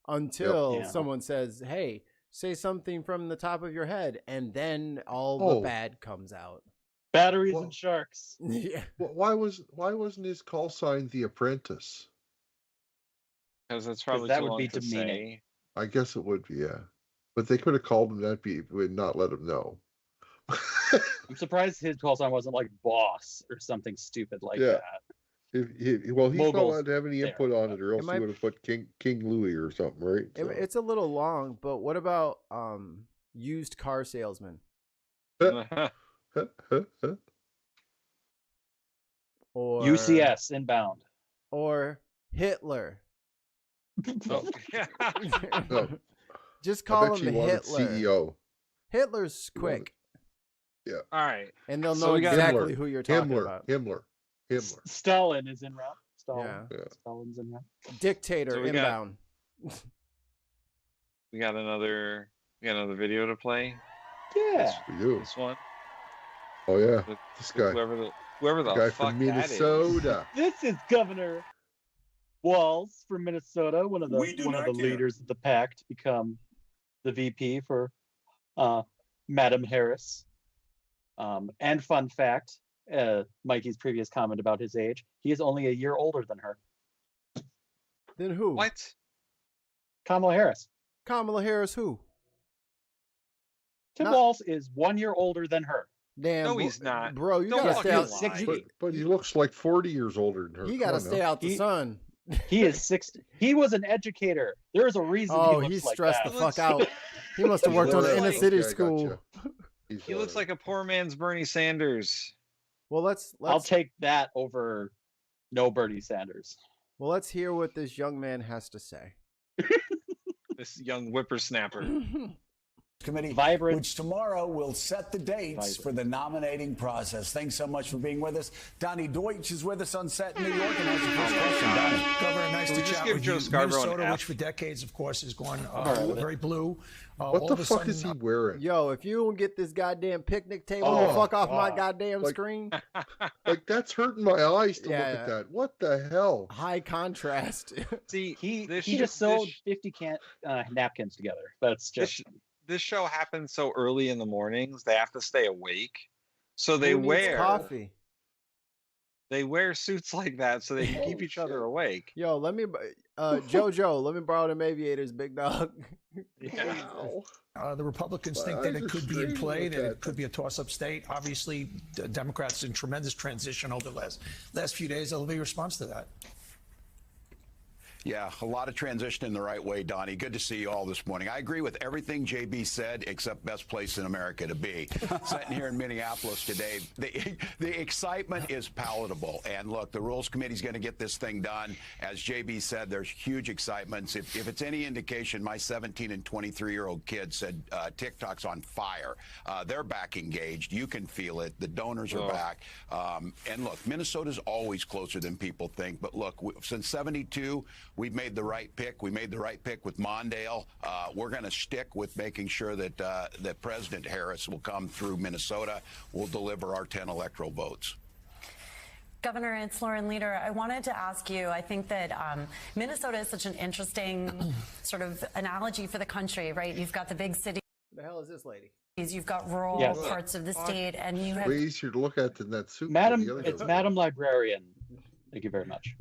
Until someone says, "Hey, say something from the top of your head," and then all the bad comes out. Batteries and sharks. Yeah. Why wasn't his call sign The Apprentice? Because that's probably that too would long be to demeaning. say. I guess it would be, yeah. But they could have called him that and not let him know. I'm surprised his call sign wasn't like boss or something stupid like that. He's Moguls not allowed to have any input there, on it, or else he would have put King Louis or something, right? So. It's a little long, but what about used car salesman? Or UCS inbound. Or Hitler. Oh. No. Just I call bet him you wanted Hitler. CEO. Hitler's quick. Yeah. All right. And they'll So know we got exactly who you're talking about. Himmler. Stalin is in route. Yeah. Stalin's in route. Dictator So we inbound. We got another video to play. Yeah. We do. This one. Oh yeah. With This guy. Whoever the guy fuck from that is. Minnesota. This is Governor WALZ from Minnesota, one of the leaders of the pack to become the VP for Madam Harris. And fun fact, Mikey's previous comment about his age, he is only a year older than her. Then who? What? Kamala Harris. Kamala Harris who? Tim Walz is 1 year older than her. Damn. No, he's not. Bro, you Don't gotta stay out. fucking lie. But he looks like 40 years older than her. You gotta stay out the sun. He is 60. He was an educator. There is a reason he's like stressed that. the fuck out. He must have worked on an inner city school. He looks like a poor man's Bernie Sanders. Well, let's I'll take that over no Bernie Sanders. Well, let's hear what this young man has to say. This young whippersnapper. Committee, which tomorrow will set the dates for the nominating process. Thanks so much for being with us. Donnie Deutsch is with us on set in New York and has the first question. Donnie. Governor, nice Can to we just chat give with Joe you. Scarborough an Minnesota, F? which for decades, of course, has gone very blue. What the fuck is he wearing? Yo, if you don't get this goddamn picnic table the fuck off my goddamn screen. Like, that's hurting my eyes to look at that. What the hell? High contrast. See, he just sewed 50 napkins together. That's just... This show happens so early in the mornings, they have to stay awake. So they Who needs wear coffee. They wear suits like that so they can keep each other awake. Yo, let me, JoJo, let me borrow them aviators, big dog. Yeah. The Republicans think that it could be in play, that it could be a toss-up state. Obviously, the Democrats in tremendous transition over the last few days. There'll be a response to that. Yeah, a lot of transition in the right way, Donnie. Good to see you all this morning. I agree with everything JB said, except best place in America to be. Sitting here in Minneapolis today, the excitement is palatable. And look, the Rules Committee is going to get this thing done. As JB said, there's huge excitement. If it's any indication, my 17 and 23-year-old kids said TikTok's on fire. They're back engaged. You can feel it. The donors are back. And look, Minnesota's always closer than people think. But look, since 72, we've made the right pick. We made the right pick with Mondale. We're going to stick with making sure that that President Harris will come through Minnesota. We'll deliver our 10 electoral votes. Governor, it's Lauren Leader. I wanted to ask you, I think that Minnesota is such an interesting sort of analogy for the country, right? You've got the big cities. The hell is this lady? You've got rural parts of the state, and you have... Way easier to look at than that suit. It's Madam Librarian. Thank you very much.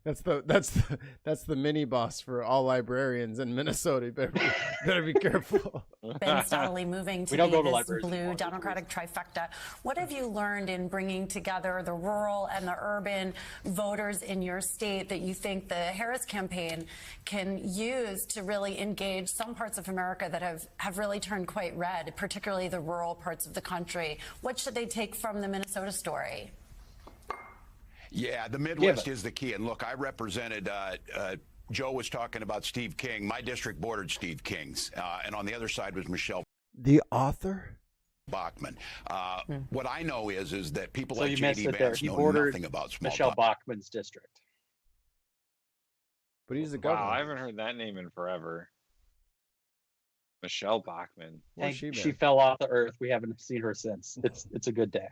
That's the mini boss for all librarians in Minnesota. Better be careful. Been steadily moving to this blue Democratic trifecta. What have you learned in bringing together the rural and the urban voters in your state that you think the Harris campaign can use to really engage some parts of America that have really turned quite red, particularly the rural parts of the country? What should they take from the Minnesota story? Yeah, the Midwest is the key. And look, I represented, Joe was talking about Steve King. My district bordered Steve King's. And on the other side was Michelle. The author? Bachmann. What I know is that people like J.D. Vance know nothing about small Michelle Bachmann's district. But he's the governor. Wow, I haven't heard that name in forever. Michelle Bachmann. She fell off the earth. We haven't seen her since. It's a good day.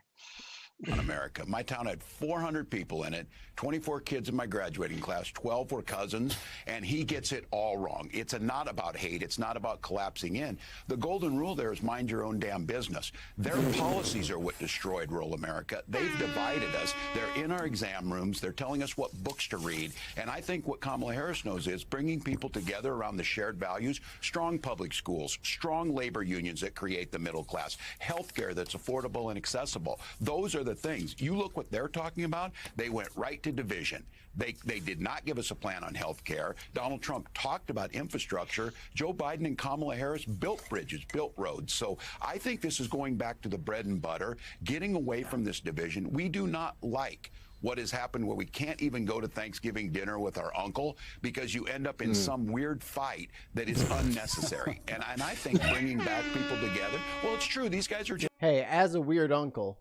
In America. My town had 400 people in it, 24 kids in my graduating class, 12 were cousins, and he gets it all wrong. It's not about hate. It's not about collapsing in. The golden rule there is mind your own damn business. Their policies are what destroyed rural America. They've divided us. They're in our exam rooms. They're telling us what books to read. And I think what Kamala Harris knows is bringing people together around the shared values, strong public schools, strong labor unions that create the middle class, health care that's affordable and accessible. Those are the things. You look what they're talking about. They went right to division. They did not give us a plan on health care. Donald Trump talked about infrastructure. Joe Biden and Kamala Harris built bridges, built roads. So I think this is going back to the bread and butter, getting away from this division. We do not like what has happened where we can't even go to Thanksgiving dinner with our uncle because you end up in some weird fight that is unnecessary. and I think bringing back people together, well, it's true. These guys are just... Hey, as a weird uncle...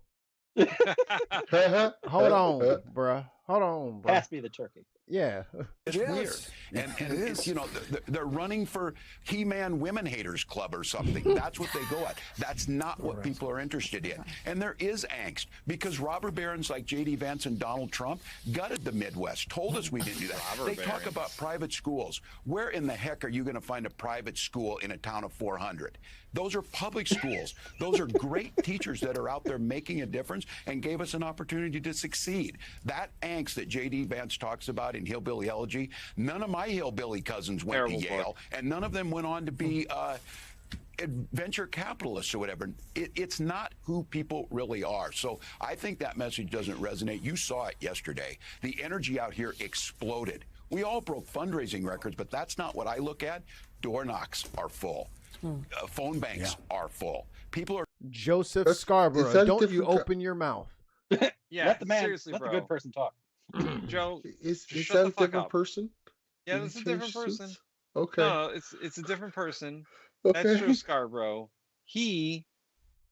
Hold on, bruh. Hold on, bruh. Pass me the turkey. Yeah. It's weird. And it's, you know, they're running for He-Man Women Haters Club or something. That's what they go at. That's not what people are interested in. And there is angst because robber barons like J.D. Vance and Donald Trump gutted the Midwest, told us we didn't do that. They talk about private schools. Where in the heck are you going to find a private school in a town of 400? Those are public schools. Those are great teachers that are out there making a difference and gave us an opportunity to succeed. That angst that J.D. Vance talks about in Hillbilly Elegy, none of my hillbilly cousins went to Yale, and none of them went on to be venture capitalists or whatever. It's not who people really are. So I think that message doesn't resonate. You saw it yesterday. The energy out here exploded. We all broke fundraising records, but that's not what I look at. Door knocks are full. Phone banks are full. People are... Joseph Scarborough, don't you open your mouth. Yeah, let the man, seriously, let bro. the good person talk. Joe, is shut that the a fuck different up. person? Yeah, Did that's he a different change person. suits? Okay. No, it's a different person. Okay. That's Joe Scarborough. He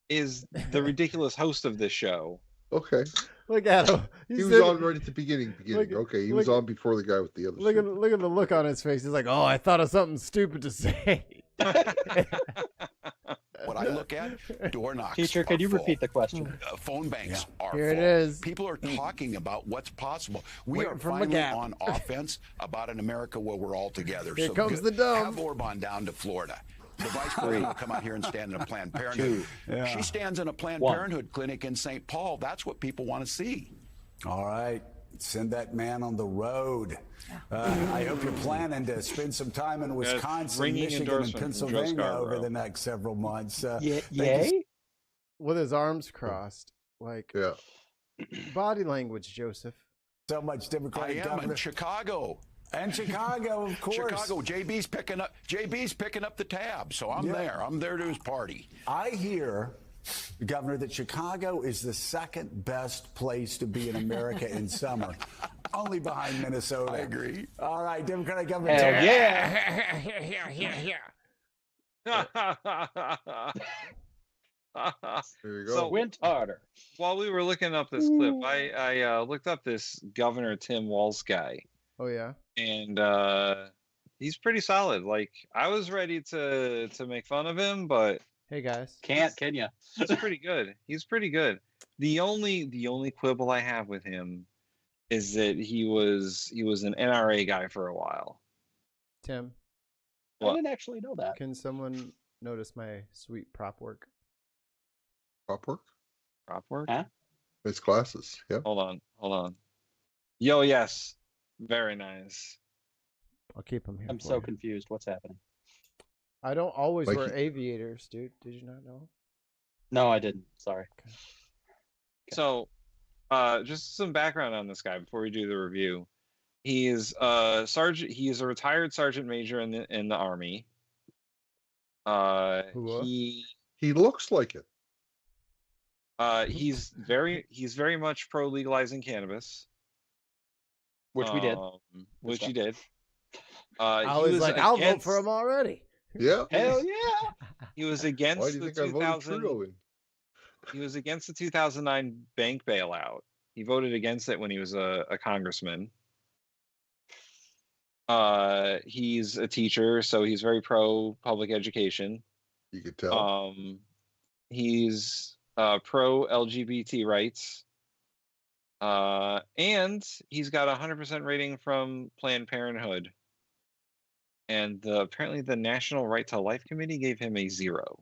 is the ridiculous host of this show. Okay. Look at him. He was on right at the beginning. Okay, he was on before the guy with the other look at the look on his face. He's like, oh, I thought of something stupid to say. What I look at, door knocks. Teacher, could you full. repeat the question? Phone banks are Here full. it is. People are talking about what's possible. We Waiting are for finally McGap. on offense about an America where we're all together. Here so comes the dumb. Have Orban down to Florida. The vice president will come out here and stand in a Planned Parenthood. She stands in a Planned Parenthood clinic in St. Paul. That's what people want to see. All right. Send that man on the road. I hope you're planning to spend some time in Wisconsin, Michigan, and Pennsylvania over the next several months. Yay? With his arms crossed. Like, body language, Joseph. So much Democratic governor. In Chicago. And Chicago, of course. Chicago. JB's picking up the tab, so I'm there. I'm there to his party. I hear, Governor, that Chicago is the second best place to be in America in summer, only behind Minnesota. I agree. All right, Democratic governor. Hell There you go. So went harder. While we were looking up this clip, I looked up this Governor Tim Walz guy. Oh yeah. And he's pretty solid. Like, I was ready to make fun of him, but hey guys, can you? He's pretty good. He's pretty good. The only quibble I have with him is that he was an NRA guy for a while. Tim, I didn't actually know that. can someone notice my sweet prop work? Prop work? Prop work? Huh? It's glasses. Yeah. Hold on. Yo, yes. Very nice. I'll keep them here. I'm so confused. What's happening? I don't always Like wear aviators, dude. Did you not know? No, I didn't. Sorry. Okay. So, just some background on this guy before we do the review. He is sergeant. He is a retired sergeant major in the Army. He looks like it. He's very much pro legalizing cannabis, which we did. Which he did. I was like, I'll vote for him already. Yeah. Hell yeah. He was against Why do you the think I voted Trudeau in? He was against the 2009 bank bailout. He voted against it when he was a congressman. He's a teacher, so he's very pro public education. You could tell. He's pro LGBT rights. And he's got a 100% rating from Planned Parenthood. And apparently the National Right to Life Committee gave him a 0.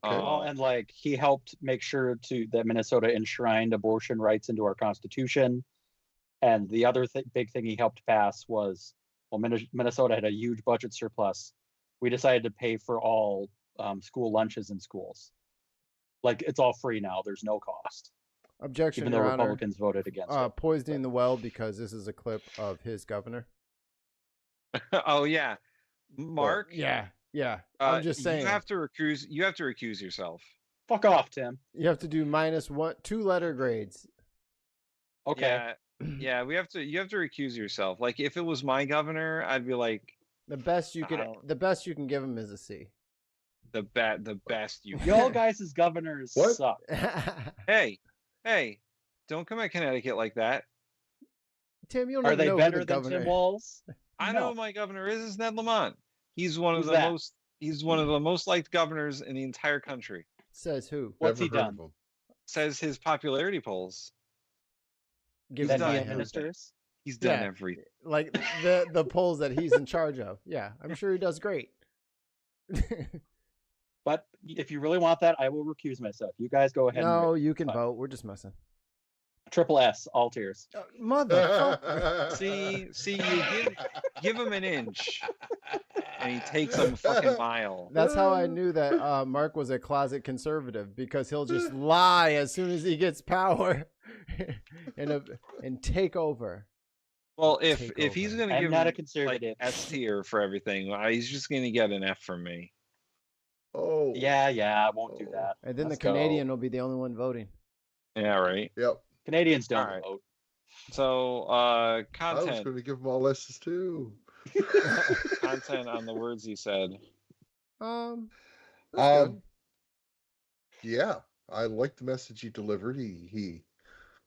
And like he helped make sure that Minnesota enshrined abortion rights into our Constitution. And the other big thing he helped pass was, well, Minnesota had a huge budget surplus. We decided to pay for all school lunches in schools. Like, it's all free now. There's no cost. Objection, even though Your Honor. Republicans voted against it. Poisoning the well, because this is a clip of his governor. Oh yeah, Mark. Yeah. I'm just saying. You have to recuse yourself. Fuck off, Tim. You have to do -1, 2-letter grades. Okay. Yeah. You have to recuse yourself. Like, if it was my governor, I'd be like, the best you can give him is a C. The best you. Y'all guys' governors suck. Hey, don't come at Connecticut like that. Tim, you don't Are even they know better who the than governor Tim Walz? I know who my governor is Ned Lamont. He's one of Who's the most liked governors in the entire country. Says who? What's he done? Says his popularity polls. Give that him he a administers? He's done everything. Like the polls that he's in charge of. Yeah, I'm sure he does great. But if you really want that, I will recuse myself. You guys go ahead. No, you can vote. We're just messing. Triple S, all tears. Motherfucker. See, you give him an inch, and he takes him a fucking mile. That's how I knew that Mark was a closet conservative, because he'll just lie as soon as he gets power, and take over. Well, if he's gonna give not him a conservative. like S tier for everything, he's just gonna get an F from me. Oh. Yeah, I won't do that. And then Let's the Canadian will be the only one voting. Yeah, right. Yep. Canadians don't All right. vote. So, I was content. going to give them all S's too. Content on the words he said. Yeah, I liked the message he delivered. He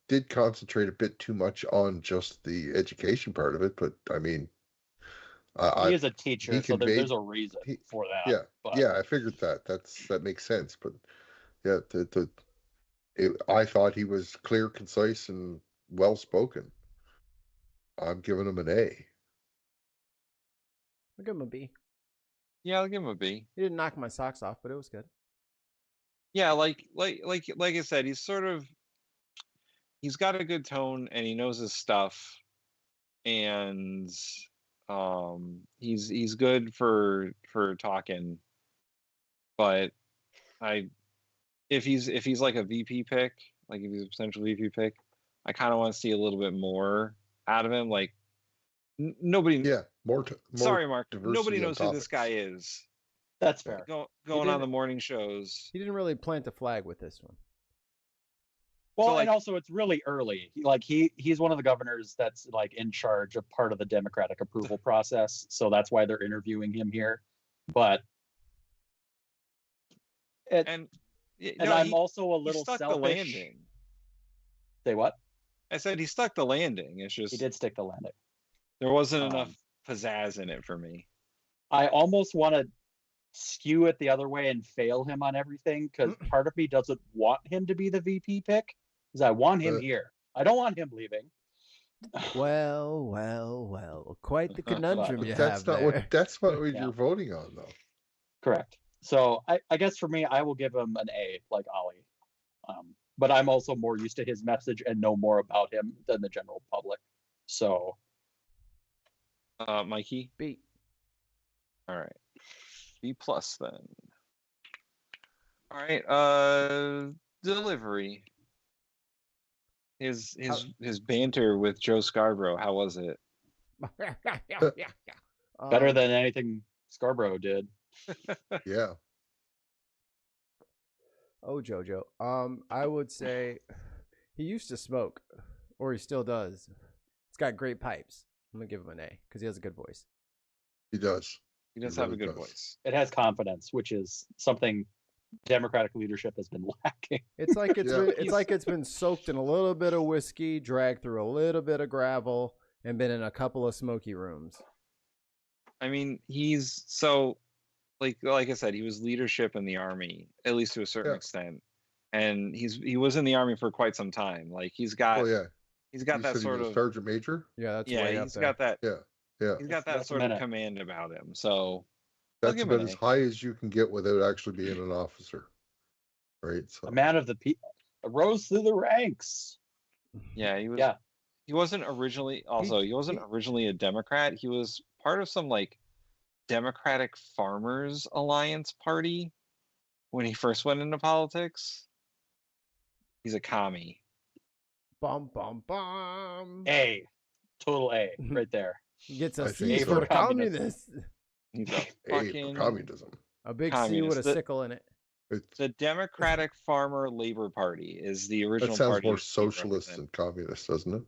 did concentrate a bit too much on just the education part of it, but I mean, he is a teacher, so there's a reason for that. Yeah, I figured that. That makes sense. But yeah, I thought he was clear, concise, and well spoken. I'm giving him an A. I'll give him a B. Yeah, I'll give him a B. He didn't knock my socks off, but it was good. Yeah, like I said, he's got a good tone and he knows his stuff, and he's good for talking. But if he's like a VP pick, like if he's a potential VP pick, I kind of want to see a little bit more out of him. Like nobody. Yeah, more. Sorry, Mark. Nobody knows who this guy is. That's fair. Going on the morning shows. He didn't really plant a flag with this one. Well, so, and also it's really early. He's one of the governors that's like in charge of part of the Democratic approval process, so that's why they're interviewing him here. But I'm also a little stuck selfish. The landing. Say what? I said he stuck the landing. It's just he did stick the landing. There wasn't enough pizzazz in it for me. I almost want to skew it the other way and fail him on everything, because part of me doesn't want him to be the VP pick, because I want him here. I don't want him leaving. Well, quite the conundrum you that's have not there. That's what you're voting on, though. Correct. So I guess for me, I will give him an A, like Ollie. But I'm also more used to his message and know more about him than the general public. So, Mikey? B. All right. B+ then. All right. Delivery. His banter with Joe Scarborough. How was it? Better than anything Scarborough did. Yeah. Oh, Jojo. I would say he used to smoke, or he still does. He's got great pipes. I'm gonna give him an A because he has a good voice. He does. He does have a good voice. It has confidence, which is something Democratic leadership has been lacking. It's like it's been soaked in a little bit of whiskey, dragged through a little bit of gravel, and been in a couple of smoky rooms. I mean, he's so like I said, he was leadership in the Army, at least to a certain extent, and he was in the Army for quite some time. Like he's got that sort of sergeant major. Yeah, that's he's got that. Yeah, he's got that sort of command about him. So that's about as high as you can get without actually being an officer, right? So a man of the people, rose through the ranks. Yeah, he was. Yeah, he wasn't originally. Also, he wasn't originally a Democrat. He was part of some like Democratic Farmers Alliance party when he first went into politics. He's a commie. Bum bum bum. A, total A, right there. He gets a C for communist. He's a fucking communism. A big communist. C with a sickle in it. The Democratic Farmer Labor Party is the original. That sounds party more socialist than communist, doesn't it?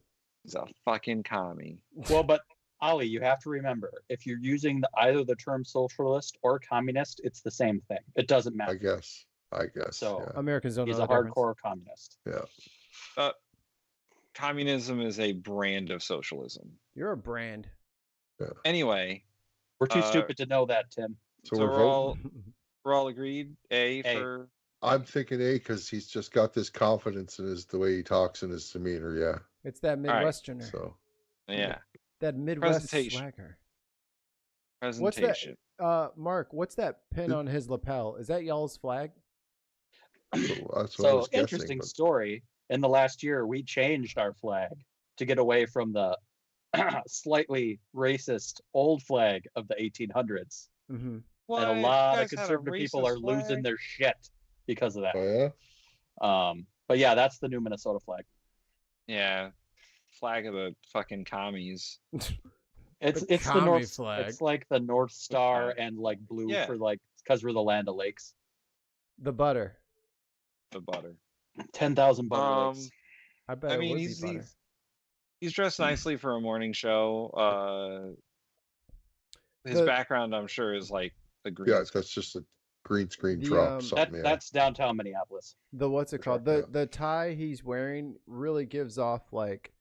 He's a fucking commie. Well, but Ollie, you have to remember, if you're using either the term socialist or communist, it's the same thing. It doesn't matter. I guess. So yeah. Americans don't he's know a hardcore communist. Yeah. Communism is a brand of socialism. You're a brand. Yeah. Anyway, we're too stupid to know that, Tim. So we're all agreed. A for. I'm thinking A because he's just got this confidence in the way he talks and his demeanor. Yeah. It's that Midwesterner. Right, so. Yeah. That Midwest swagger. Presentation. What's that, Mark? What's that pin on his lapel? Is that y'all's flag? So interesting story. In the last year, we changed our flag to get away from the slightly racist old flag of the 1800s. Mm-hmm. And a lot of conservative people are losing their shit because of that. Oh, yeah? But yeah, that's the new Minnesota flag. Yeah. Flag of the fucking commies. It's the North flag. It's like the North Star and like blue for like because we're the land of lakes. The butter. 10,000 butter lakes. I bet. I mean, he's dressed nicely for a morning show. His background, I'm sure, is like a green. Yeah, it's just a green screen drop. That's downtown Minneapolis. The what's it called? The tie he's wearing really gives off like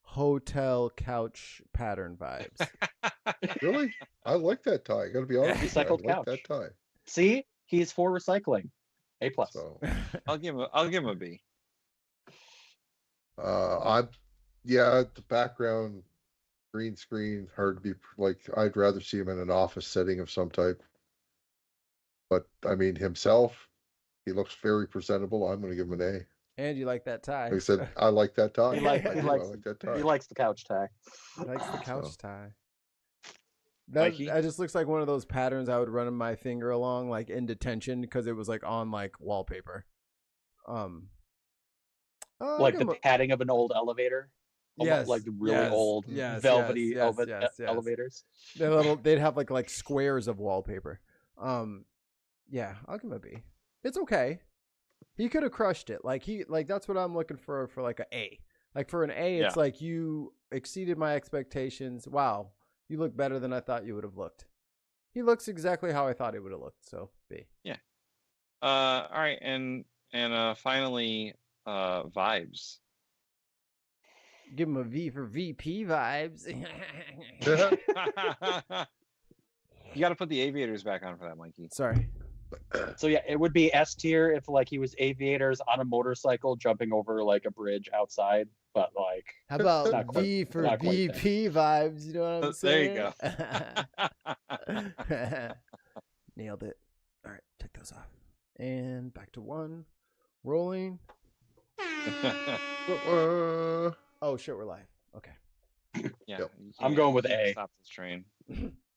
hotel couch pattern vibes. Really? I like that tie. I gotta be honest. Recycled couch. Like that tie. See, he's for recycling. A+. So. I'll give him a B. The background green screen, hard to be like. I'd rather see him in an office setting of some type. But I mean, himself, he looks very presentable. I'm going to give him an A. And you like that tie? Like I said, I like that tie. He I likes that tie. He likes the couch tie. He likes the couch tie. That just looks like one of those patterns I would run my finger along, like in detention, because it was like on like wallpaper. Like the padding of an old elevator. Yes, like the really old velvety elevators. They'd have like squares of wallpaper. Yeah, I'll give him a B. It's okay. He could have crushed it. Like that's what I'm looking for like an A. Like for an A, it's like you exceeded my expectations. Wow, you look better than I thought you would have looked. He looks exactly how I thought he would have looked. So B. Yeah. All right, and finally, vibes. Give him a V for VP vibes. You got to put the aviators back on for that, Mikey. Sorry. So yeah, it would be S tier if like he was aviators on a motorcycle jumping over like a bridge outside. But like, how about V for VP vibes? You know what I'm saying? There you go. Nailed it. All right, take those off. And back to 1. Rolling. Oh shit, we're live. Okay. Yeah. Yep. I'm going with A. Stop this train.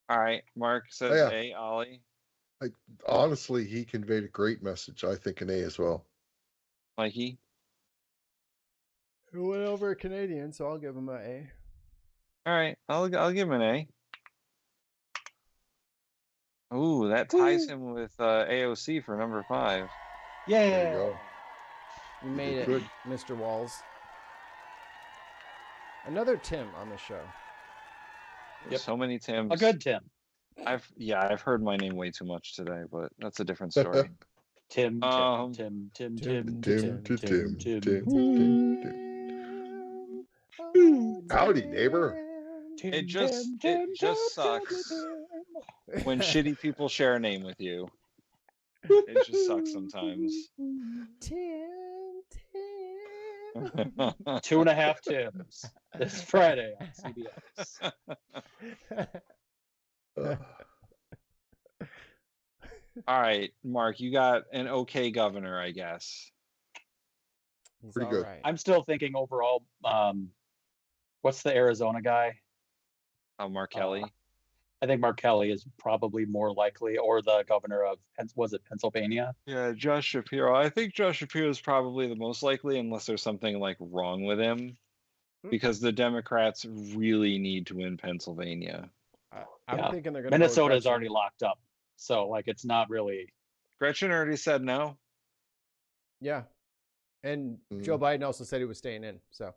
All right. Mark says A. Ollie. Honestly, he conveyed a great message. I think an A as well. Mikey. He went over a Canadian, so I'll give him an A. All right. I'll give him an A. Ooh, that ties him with AOC for number 5. Yeah. There you go. You made it, good. Mr. WALZ. Another Tim on the show. Yep. So many Tims. A good Tim. I've heard my name way too much today, but that's a different story. Tim. Howdy, neighbor. It just sucks when shitty people share a name with you. It just sucks sometimes. Tim. 2.5 Tims this Friday on CBS. All right, Mark, you got an okay governor, I guess. He's pretty good. Right. I'm still thinking overall. What's the Arizona guy? Mark Kelly. I think Mark Kelly is probably more likely, or the governor of Pennsylvania? Yeah, Josh Shapiro. I think Josh Shapiro is probably the most likely, unless there's something like wrong with him, because the Democrats really need to win Pennsylvania. I'm thinking they're going to. Minnesota's already locked up, so like it's not really. Gretchen already said no. Yeah, and Joe Biden also said he was staying in. So.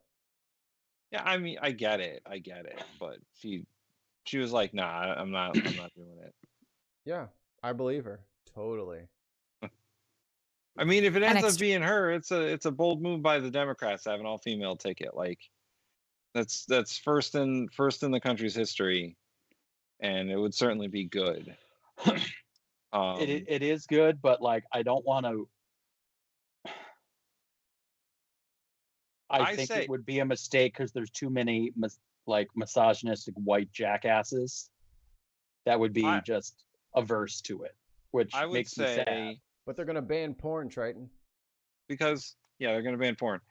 Yeah, I mean, I get it, but she was like, "Nah, I'm not doing it." Yeah, I believe her totally. I mean, if it ends up being her, it's a bold move by the Democrats to have an all-female ticket. Like, that's first in the country's history, and it would certainly be good. It is good, but like I don't want to. I think it would be a mistake because there's too many misogynistic white jackasses that would be just averse to it, which makes me sad. But they're gonna ban porn, Triton. Because they're gonna ban porn.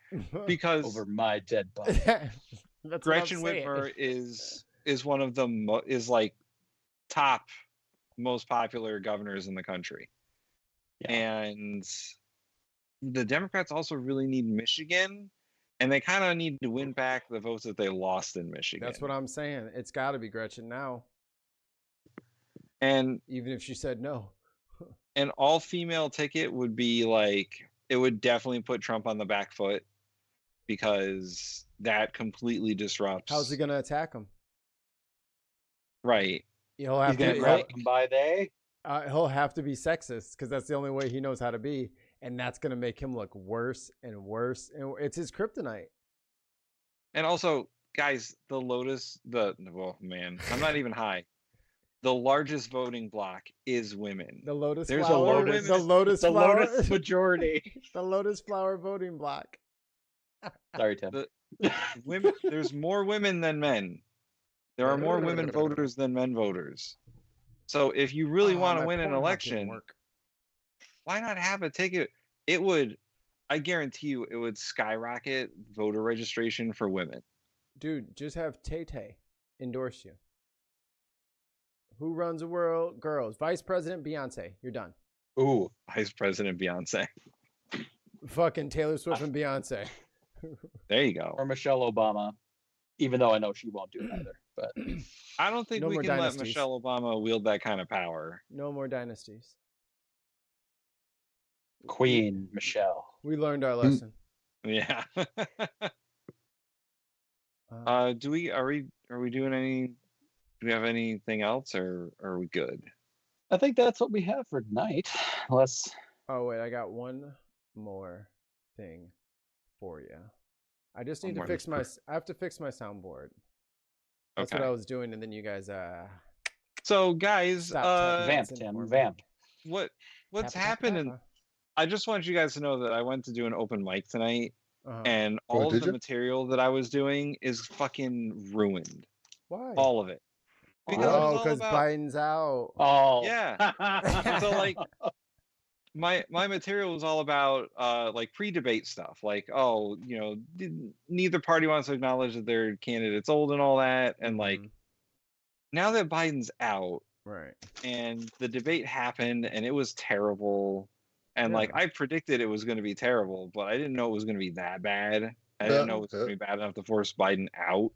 Because over my dead body. Gretchen Whitmer is one of the top most popular governors in the country, and the Democrats also really need Michigan. And they kind of need to win back the votes that they lost in Michigan. That's what I'm saying. It's got to be Gretchen now. And even if she said no. An all-female ticket would be it would definitely put Trump on the back foot, because that completely disrupts. How's he going to attack him? Right. He'll have to he'll have to be sexist, because that's the only way he knows how to be. And that's going to make him look worse and worse. And it's his kryptonite. And also, guys, I'm not even high. The largest voting block is women. The Lotus There's flower. A Lotus, the Lotus the flower. Lotus majority. The Lotus flower voting block. Sorry, Tim. Women. There's more women than men. There are more women voters than men voters. So if you really want to win an election, why not have a ticket? It would, I guarantee you, it would skyrocket voter registration for women. Dude, just have Tay-Tay endorse you. Who runs the world? Girls. Vice President Beyonce. You're done. Ooh, Vice President Beyonce. Fucking Taylor Swift and Beyonce. There you go. Or Michelle Obama, even though I know she won't do it either. But I don't think we can dynasties. let Michelle Obama wield that kind of power. No more dynasties. Queen Michelle. We learned our lesson. Yeah. Are we doing any? Do we have anything else, or are we good? I think that's what we have for tonight. Unless. Oh wait, I got one more thing for you. I just need to fix my. I have to fix my soundboard. That's what I was doing, and then you guys. So guys, vamp, Tim, vamp. What's happening? I just want you guys to know that I went to do an open mic tonight, and all of the material that I was doing is fucking ruined. Why? All of it. Because Biden's out. Oh, yeah. So like, my material was all about like pre-debate stuff, like neither party wants to acknowledge that their candidate's old and all that, and like now that Biden's out, right, and the debate happened and it was terrible. And like I predicted it was going to be terrible, but I didn't know it was going to be that bad. I didn't know it was going to be bad enough to force Biden out.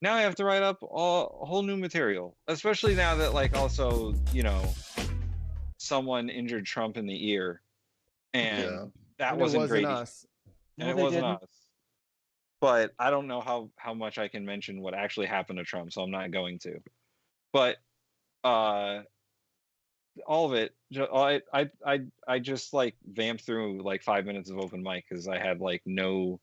Now I have to write up a whole new material, especially now that like also, someone injured Trump in the ear, and that wasn't great. Us. And it wasn't us. But I don't know how much I can mention what actually happened to Trump, so I'm not going to. But all of it, I just like vamped through like 5 minutes of open mic because I had like no,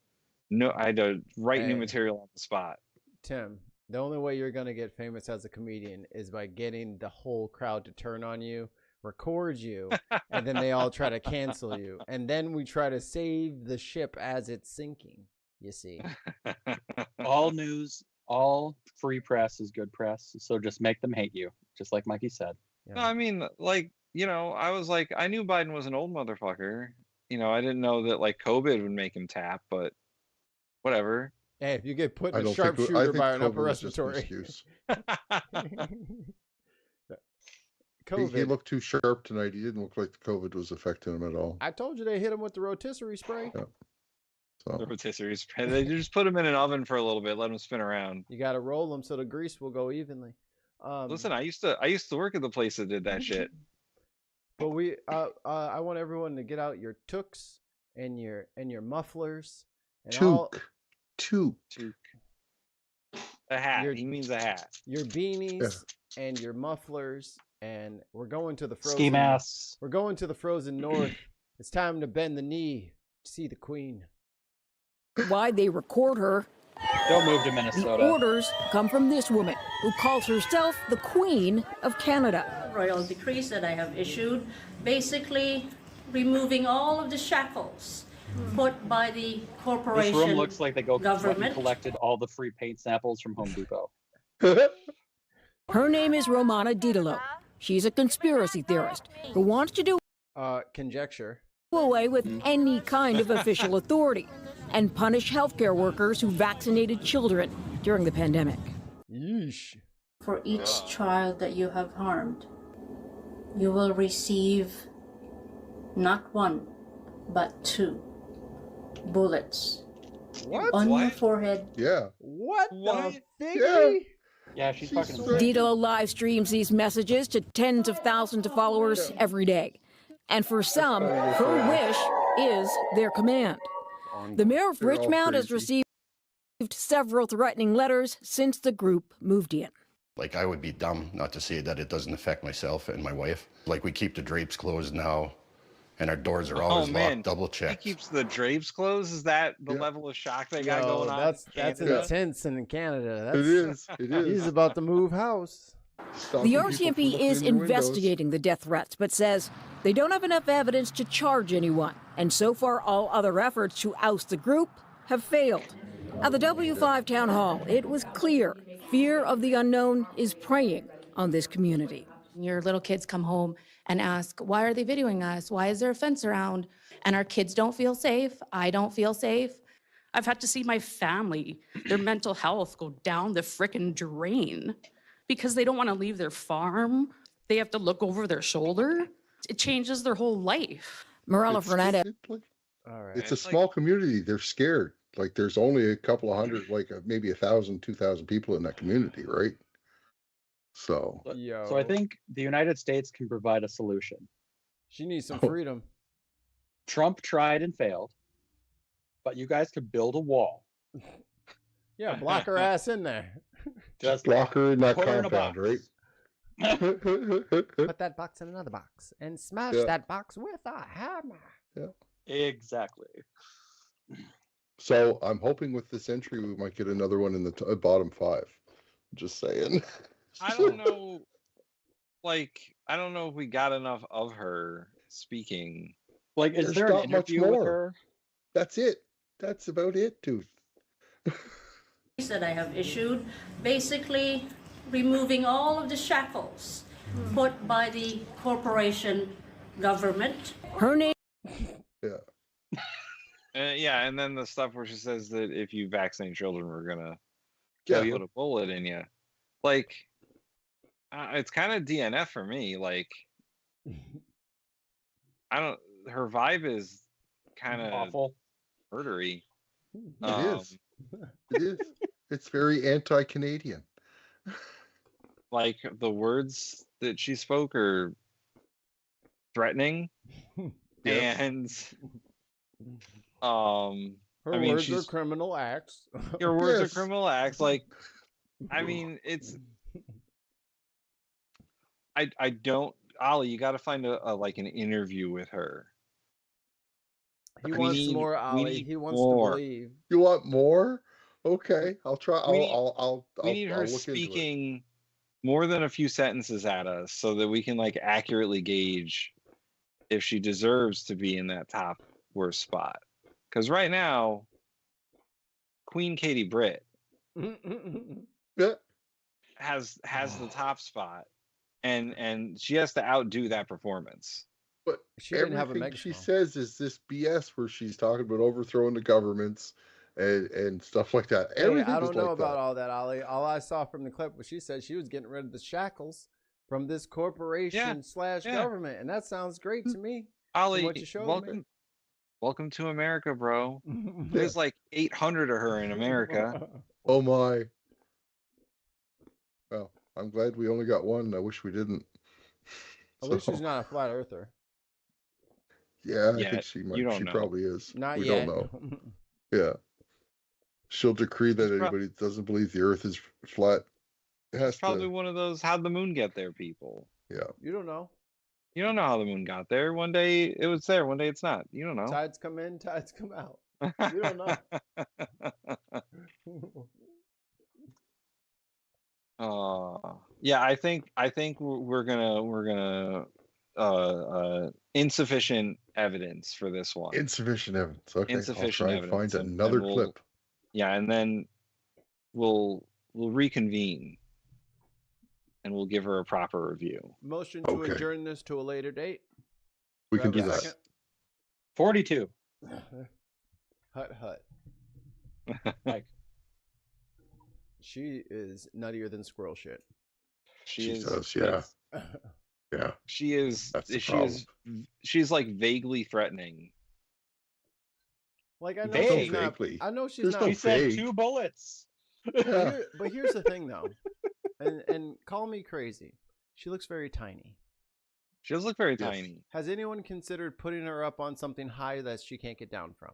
I had to write new material on the spot. Tim, the only way you're gonna get famous as a comedian is by getting the whole crowd to turn on you, record you, and then they all try to cancel you, and then we try to save the ship as it's sinking. You see, all news, all free press is good press. So just make them hate you, just like Mikey said. Yeah. No, I mean, like, I was like, I knew Biden was an old motherfucker. I didn't know that like COVID would make him tap, but whatever. Hey, if you get put in a sharpshooter by an upper respiratory. COVID. He looked too sharp tonight. He didn't look like the COVID was affecting him at all. I told you they hit him with the rotisserie spray. Yeah. The rotisserie spray. They just put him in an oven for a little bit, let him spin around. You got to roll them so the grease will go evenly. Listen, I used to work at the place that did that shit. But I want everyone to get out your toques and your mufflers and toque. A hat. He means a hat. Your beanies and your mufflers, and we're going to the frozen. Ski masks. We're going to the frozen north. It's time to bend the knee to see the queen. Why they record her? Don't move to Minnesota. The orders come from this woman who calls herself the Queen of Canada. Royal decrees that I have issued, basically removing all of the shackles put by the corporation. This room looks like they government collected all the free paint samples from Home Depot. Her name is Romana Didelot. She's a conspiracy theorist who wants to do conjecture away with any kind of official authority and punish healthcare workers who vaccinated children during the pandemic. Yeesh. For each child that you have harmed, you will receive not one, but 2 bullets. What? On your forehead. Yeah. What the figgy? Yeah, she's fucking. Didelot live streams these messages to tens of thousands of followers every day. And for some, her wish is their command. The mayor of Richmond has received several threatening letters since the group moved in. Like, I would be dumb not to see that it doesn't affect myself and my wife. Like, we keep the drapes closed now, and our doors are always locked, double checked. He keeps the drapes closed? Is that the level of shock they got going on? That's intense in Canada. It is. He's about to move house. The RCMP is investigating the death threats, but says they don't have enough evidence to charge anyone. And so far, all other efforts to oust the group have failed. At the W5 town hall, it was clear Fear of the unknown is preying on this community. Your little kids come home and ask, why are they videoing us? Why is there a fence around? And our kids don't feel safe. I don't feel safe. I've had to see my family, their mental health go down the frickin' drain because they don't want to leave their farm. They have to look over their shoulder. It changes their whole life. Morella Fernandez. All right. It's a small community. They're scared. Like there's only a couple of hundred, like maybe 1,000, 2,000 people in that community, right? So I think the United States can provide a solution. She needs some freedom. Trump tried and failed, but you guys could build a wall. Yeah, block her ass in there. Just block her in that put her in a compound, right? Put that box in another box and smash that box with a hammer. Yeah. Exactly. So I'm hoping with this entry we might get another one in the bottom 5. Just saying. I don't know. Like, I don't know if we got enough of her speaking. Like, is there an interview with her? That's it. That's about it, dude. That I have issued, basically removing all of the shackles put by the corporation government. Her name. Yeah. Yeah, and then the stuff where she says that if you vaccinate children, we're gonna put a bullet in you. Like, it's kind of DNF for me. Like, her vibe is kind of awful, murdery. It is. It is. It's very anti-Canadian. Like the words that she spoke are threatening, and her words are criminal acts. Your words are criminal acts. Like, I mean, it's. I don't, Ollie. You got to find a like an interview with her. He wants more, Ollie. He wants to believe. You want more? Okay, I'll try. We need her speaking more than a few sentences at us so that we can like accurately gauge if she deserves to be in that top worst spot. Because right now, Queen Katie Britt has the top spot, and she has to outdo that performance. But she didn't have a everything megaphone. she says is this BS where she's talking about overthrowing the governments and stuff like that. Hey, Everything I don't is know like about that. all that, Ollie. All I saw from the clip was she said she was getting rid of the shackles from this corporation / government, and that sounds great to me. Ollie, what you showed me. Welcome to America, bro. There's like 800 of her in America. Oh my. Well, I'm glad we only got one. I wish we didn't. At least she's not a flat earther. Yeah, I think she might. She probably is. Not we yet. don't know. Yeah. She'll decree that anybody that doesn't believe the earth is flat has It's probably one of those how'd the moon get there people. Yeah. You don't know. You don't know how the moon got there. One day it was there, one day it's not. You don't know. Tides come in, tides come out. You don't know. Yeah, I think we're gonna insufficient evidence for this one. Insufficient evidence. Okay. Insufficient I'll try evidence. and find another clip. Yeah, and then we'll reconvene and we'll give her a proper review. Motion to adjourn this to a later date. We can do that. 42. Hut. Mike. She is nuttier than squirrel shit. She does, yeah. Yeah. She is. That's the she problem. is. She's like vaguely threatening. Like I know Vague. she's not. Vaguely. I know she's There's not. no She said vague. 2 bullets. But here's the thing, though, and call me crazy. She looks very tiny. She does look very tiny. Has anyone considered putting her up on something high that she can't get down from?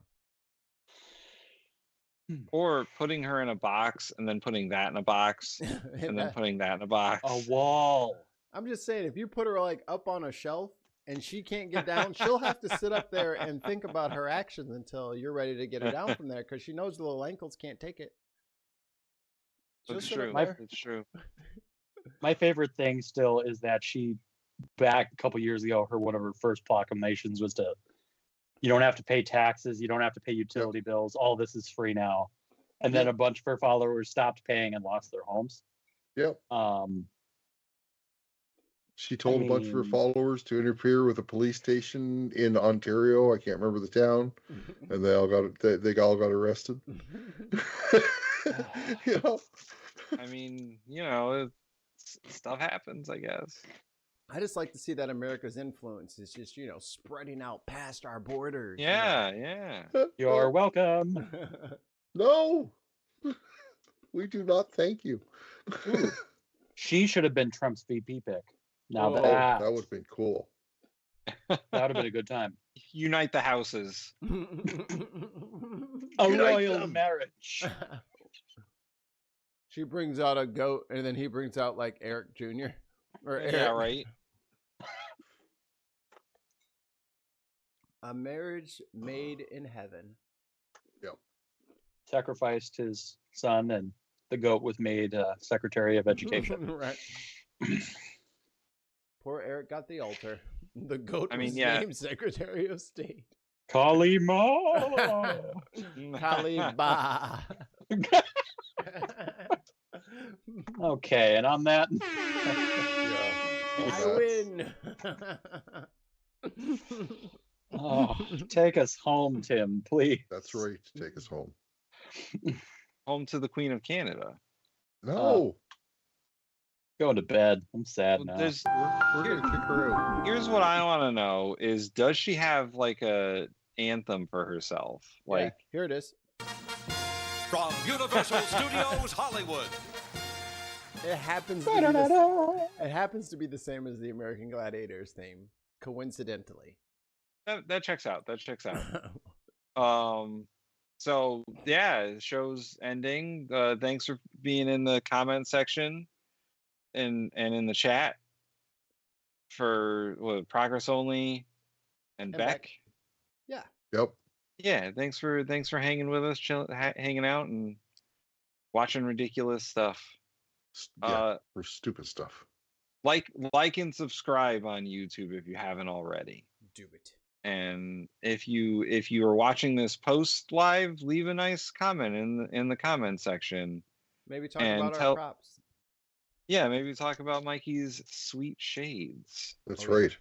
Or putting her in a box and then putting that in a box and then putting that in a box. A wall. I'm just saying, if you put her like up on a shelf and she can't get down, she'll have to sit up there and think about her actions until you're ready to get her down from there because she knows the little ankles can't take it. That's She'll sit true. up there. It's true. My favorite thing still is that she, back a couple years ago, one of her first proclamations was you don't have to pay taxes, you don't have to pay utility bills, all this is free now. And then a bunch of her followers stopped paying and lost their homes. Yep. She told a bunch of her followers to interfere with a police station in Ontario. I can't remember the town, and they all got arrested. You know? I mean, stuff happens, I guess. I just like to see that America's influence is just, spreading out past our borders. Yeah. You're welcome. No, we do not thank you. Ooh, she should have been Trump's VP pick. Now that would have been cool. That would have been a good time. Unite the houses. A royal marriage. She brings out a goat, and then he brings out like Eric Jr. Or Eric. Yeah, right. A marriage made in heaven. Yep. Sacrificed his son, and the goat was made Secretary of Education. Right. Poor Eric got the altar. The goat was named Secretary of State. Kalima. Kaliba. Okay, and on that, I win. Oh, take us home, Tim, please. That's right. Take us home. Home to the Queen of Canada. No. Going to bed. I'm sad now. We're gonna kick her out. Here's what I want to know: is does she have like a anthem for herself? Like here it is. From Universal Studios Hollywood. It happens to be the same as the American Gladiators theme, coincidentally. That checks out. So yeah, show's ending. Thanks for being in the comment section and in the chat for Progress Only and Beck. Yeah. Yep. Yeah. Thanks for hanging with us, hanging out and watching ridiculous stuff. Yeah, for stupid stuff. Like and subscribe on YouTube if you haven't already. Do it. And if you are watching this post live, leave a nice comment in the comment section. Maybe talk about our props. Yeah, maybe talk about Mikey's sweet shades. That's right.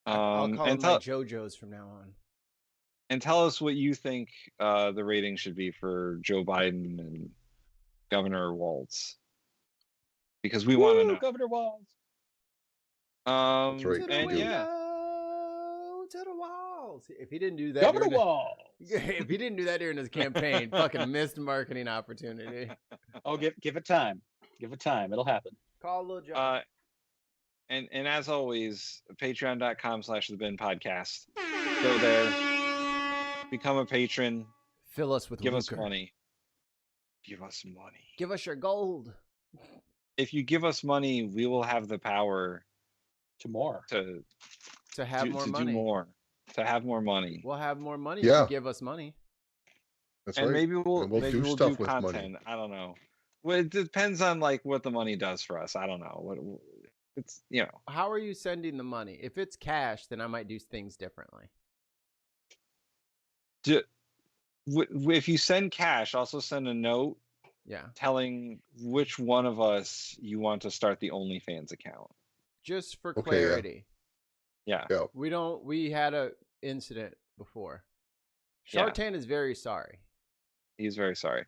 I'll call them my JoJo's from now on. And tell us what you think the rating should be for Joe Biden and Governor WALZ, because we want to know. Governor WALZ. That's right. And to the walls. If he didn't do that, Governor WALZ. If he didn't do that during his campaign, fucking missed marketing opportunity. Oh, give it time. Give it time. It'll happen. Call Lil John. And as always, patreon.com/thebinpodcast. Go there, become a patron. Fill us with give lucre. us money. Give us money. Give us your gold. If you give us money, we will have the power to more. To have more money. Do more. To have more money. We'll have more money if you give us money. That's and right. Maybe we'll do stuff with content. money. I don't know. Well, it depends on like what the money does for us. I don't know. What it's How are you sending the money? If it's cash, then I might do things differently. If you send cash, also send a note. Yeah. Telling which one of us you want to start the OnlyFans account. Just for clarity. Yeah. We had a incident before. Shartan is very sorry. He's very sorry.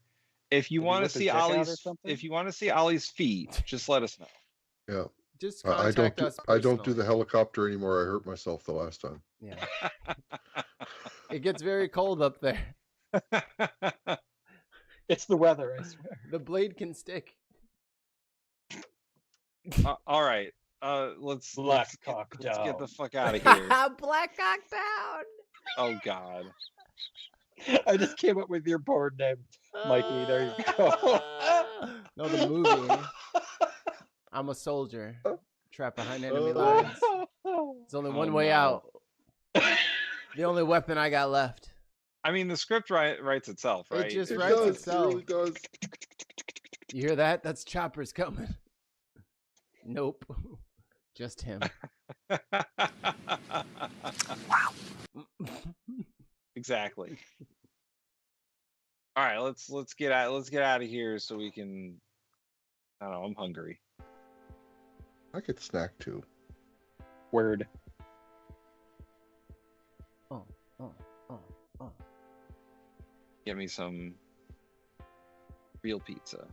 If you want to see Ollie's feet, just let us know. Yeah. Just contact us personally. I don't do the helicopter anymore. I hurt myself the last time. Yeah. It gets very cold up there. It's the weather, I swear. The blade can stick. All right. Let's get the fuck out of here. Black cock down. Oh God. I just came up with your board name, Mikey. There you go. No, the movie. I'm a soldier trapped behind enemy lines. There's only one way out. The only weapon I got left. I mean, the script writes itself, right? It just writes itself. It really does. You hear that? That's Chopper's coming. Nope. Just him. Wow. Exactly. All right, let's get out of here so we can. I don't know. I'm hungry. I could snack too. Word. Get me some real pizza.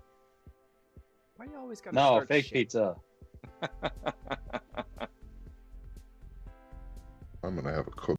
Why you always gotta No, start fake shit? pizza. I'm gonna have a cook.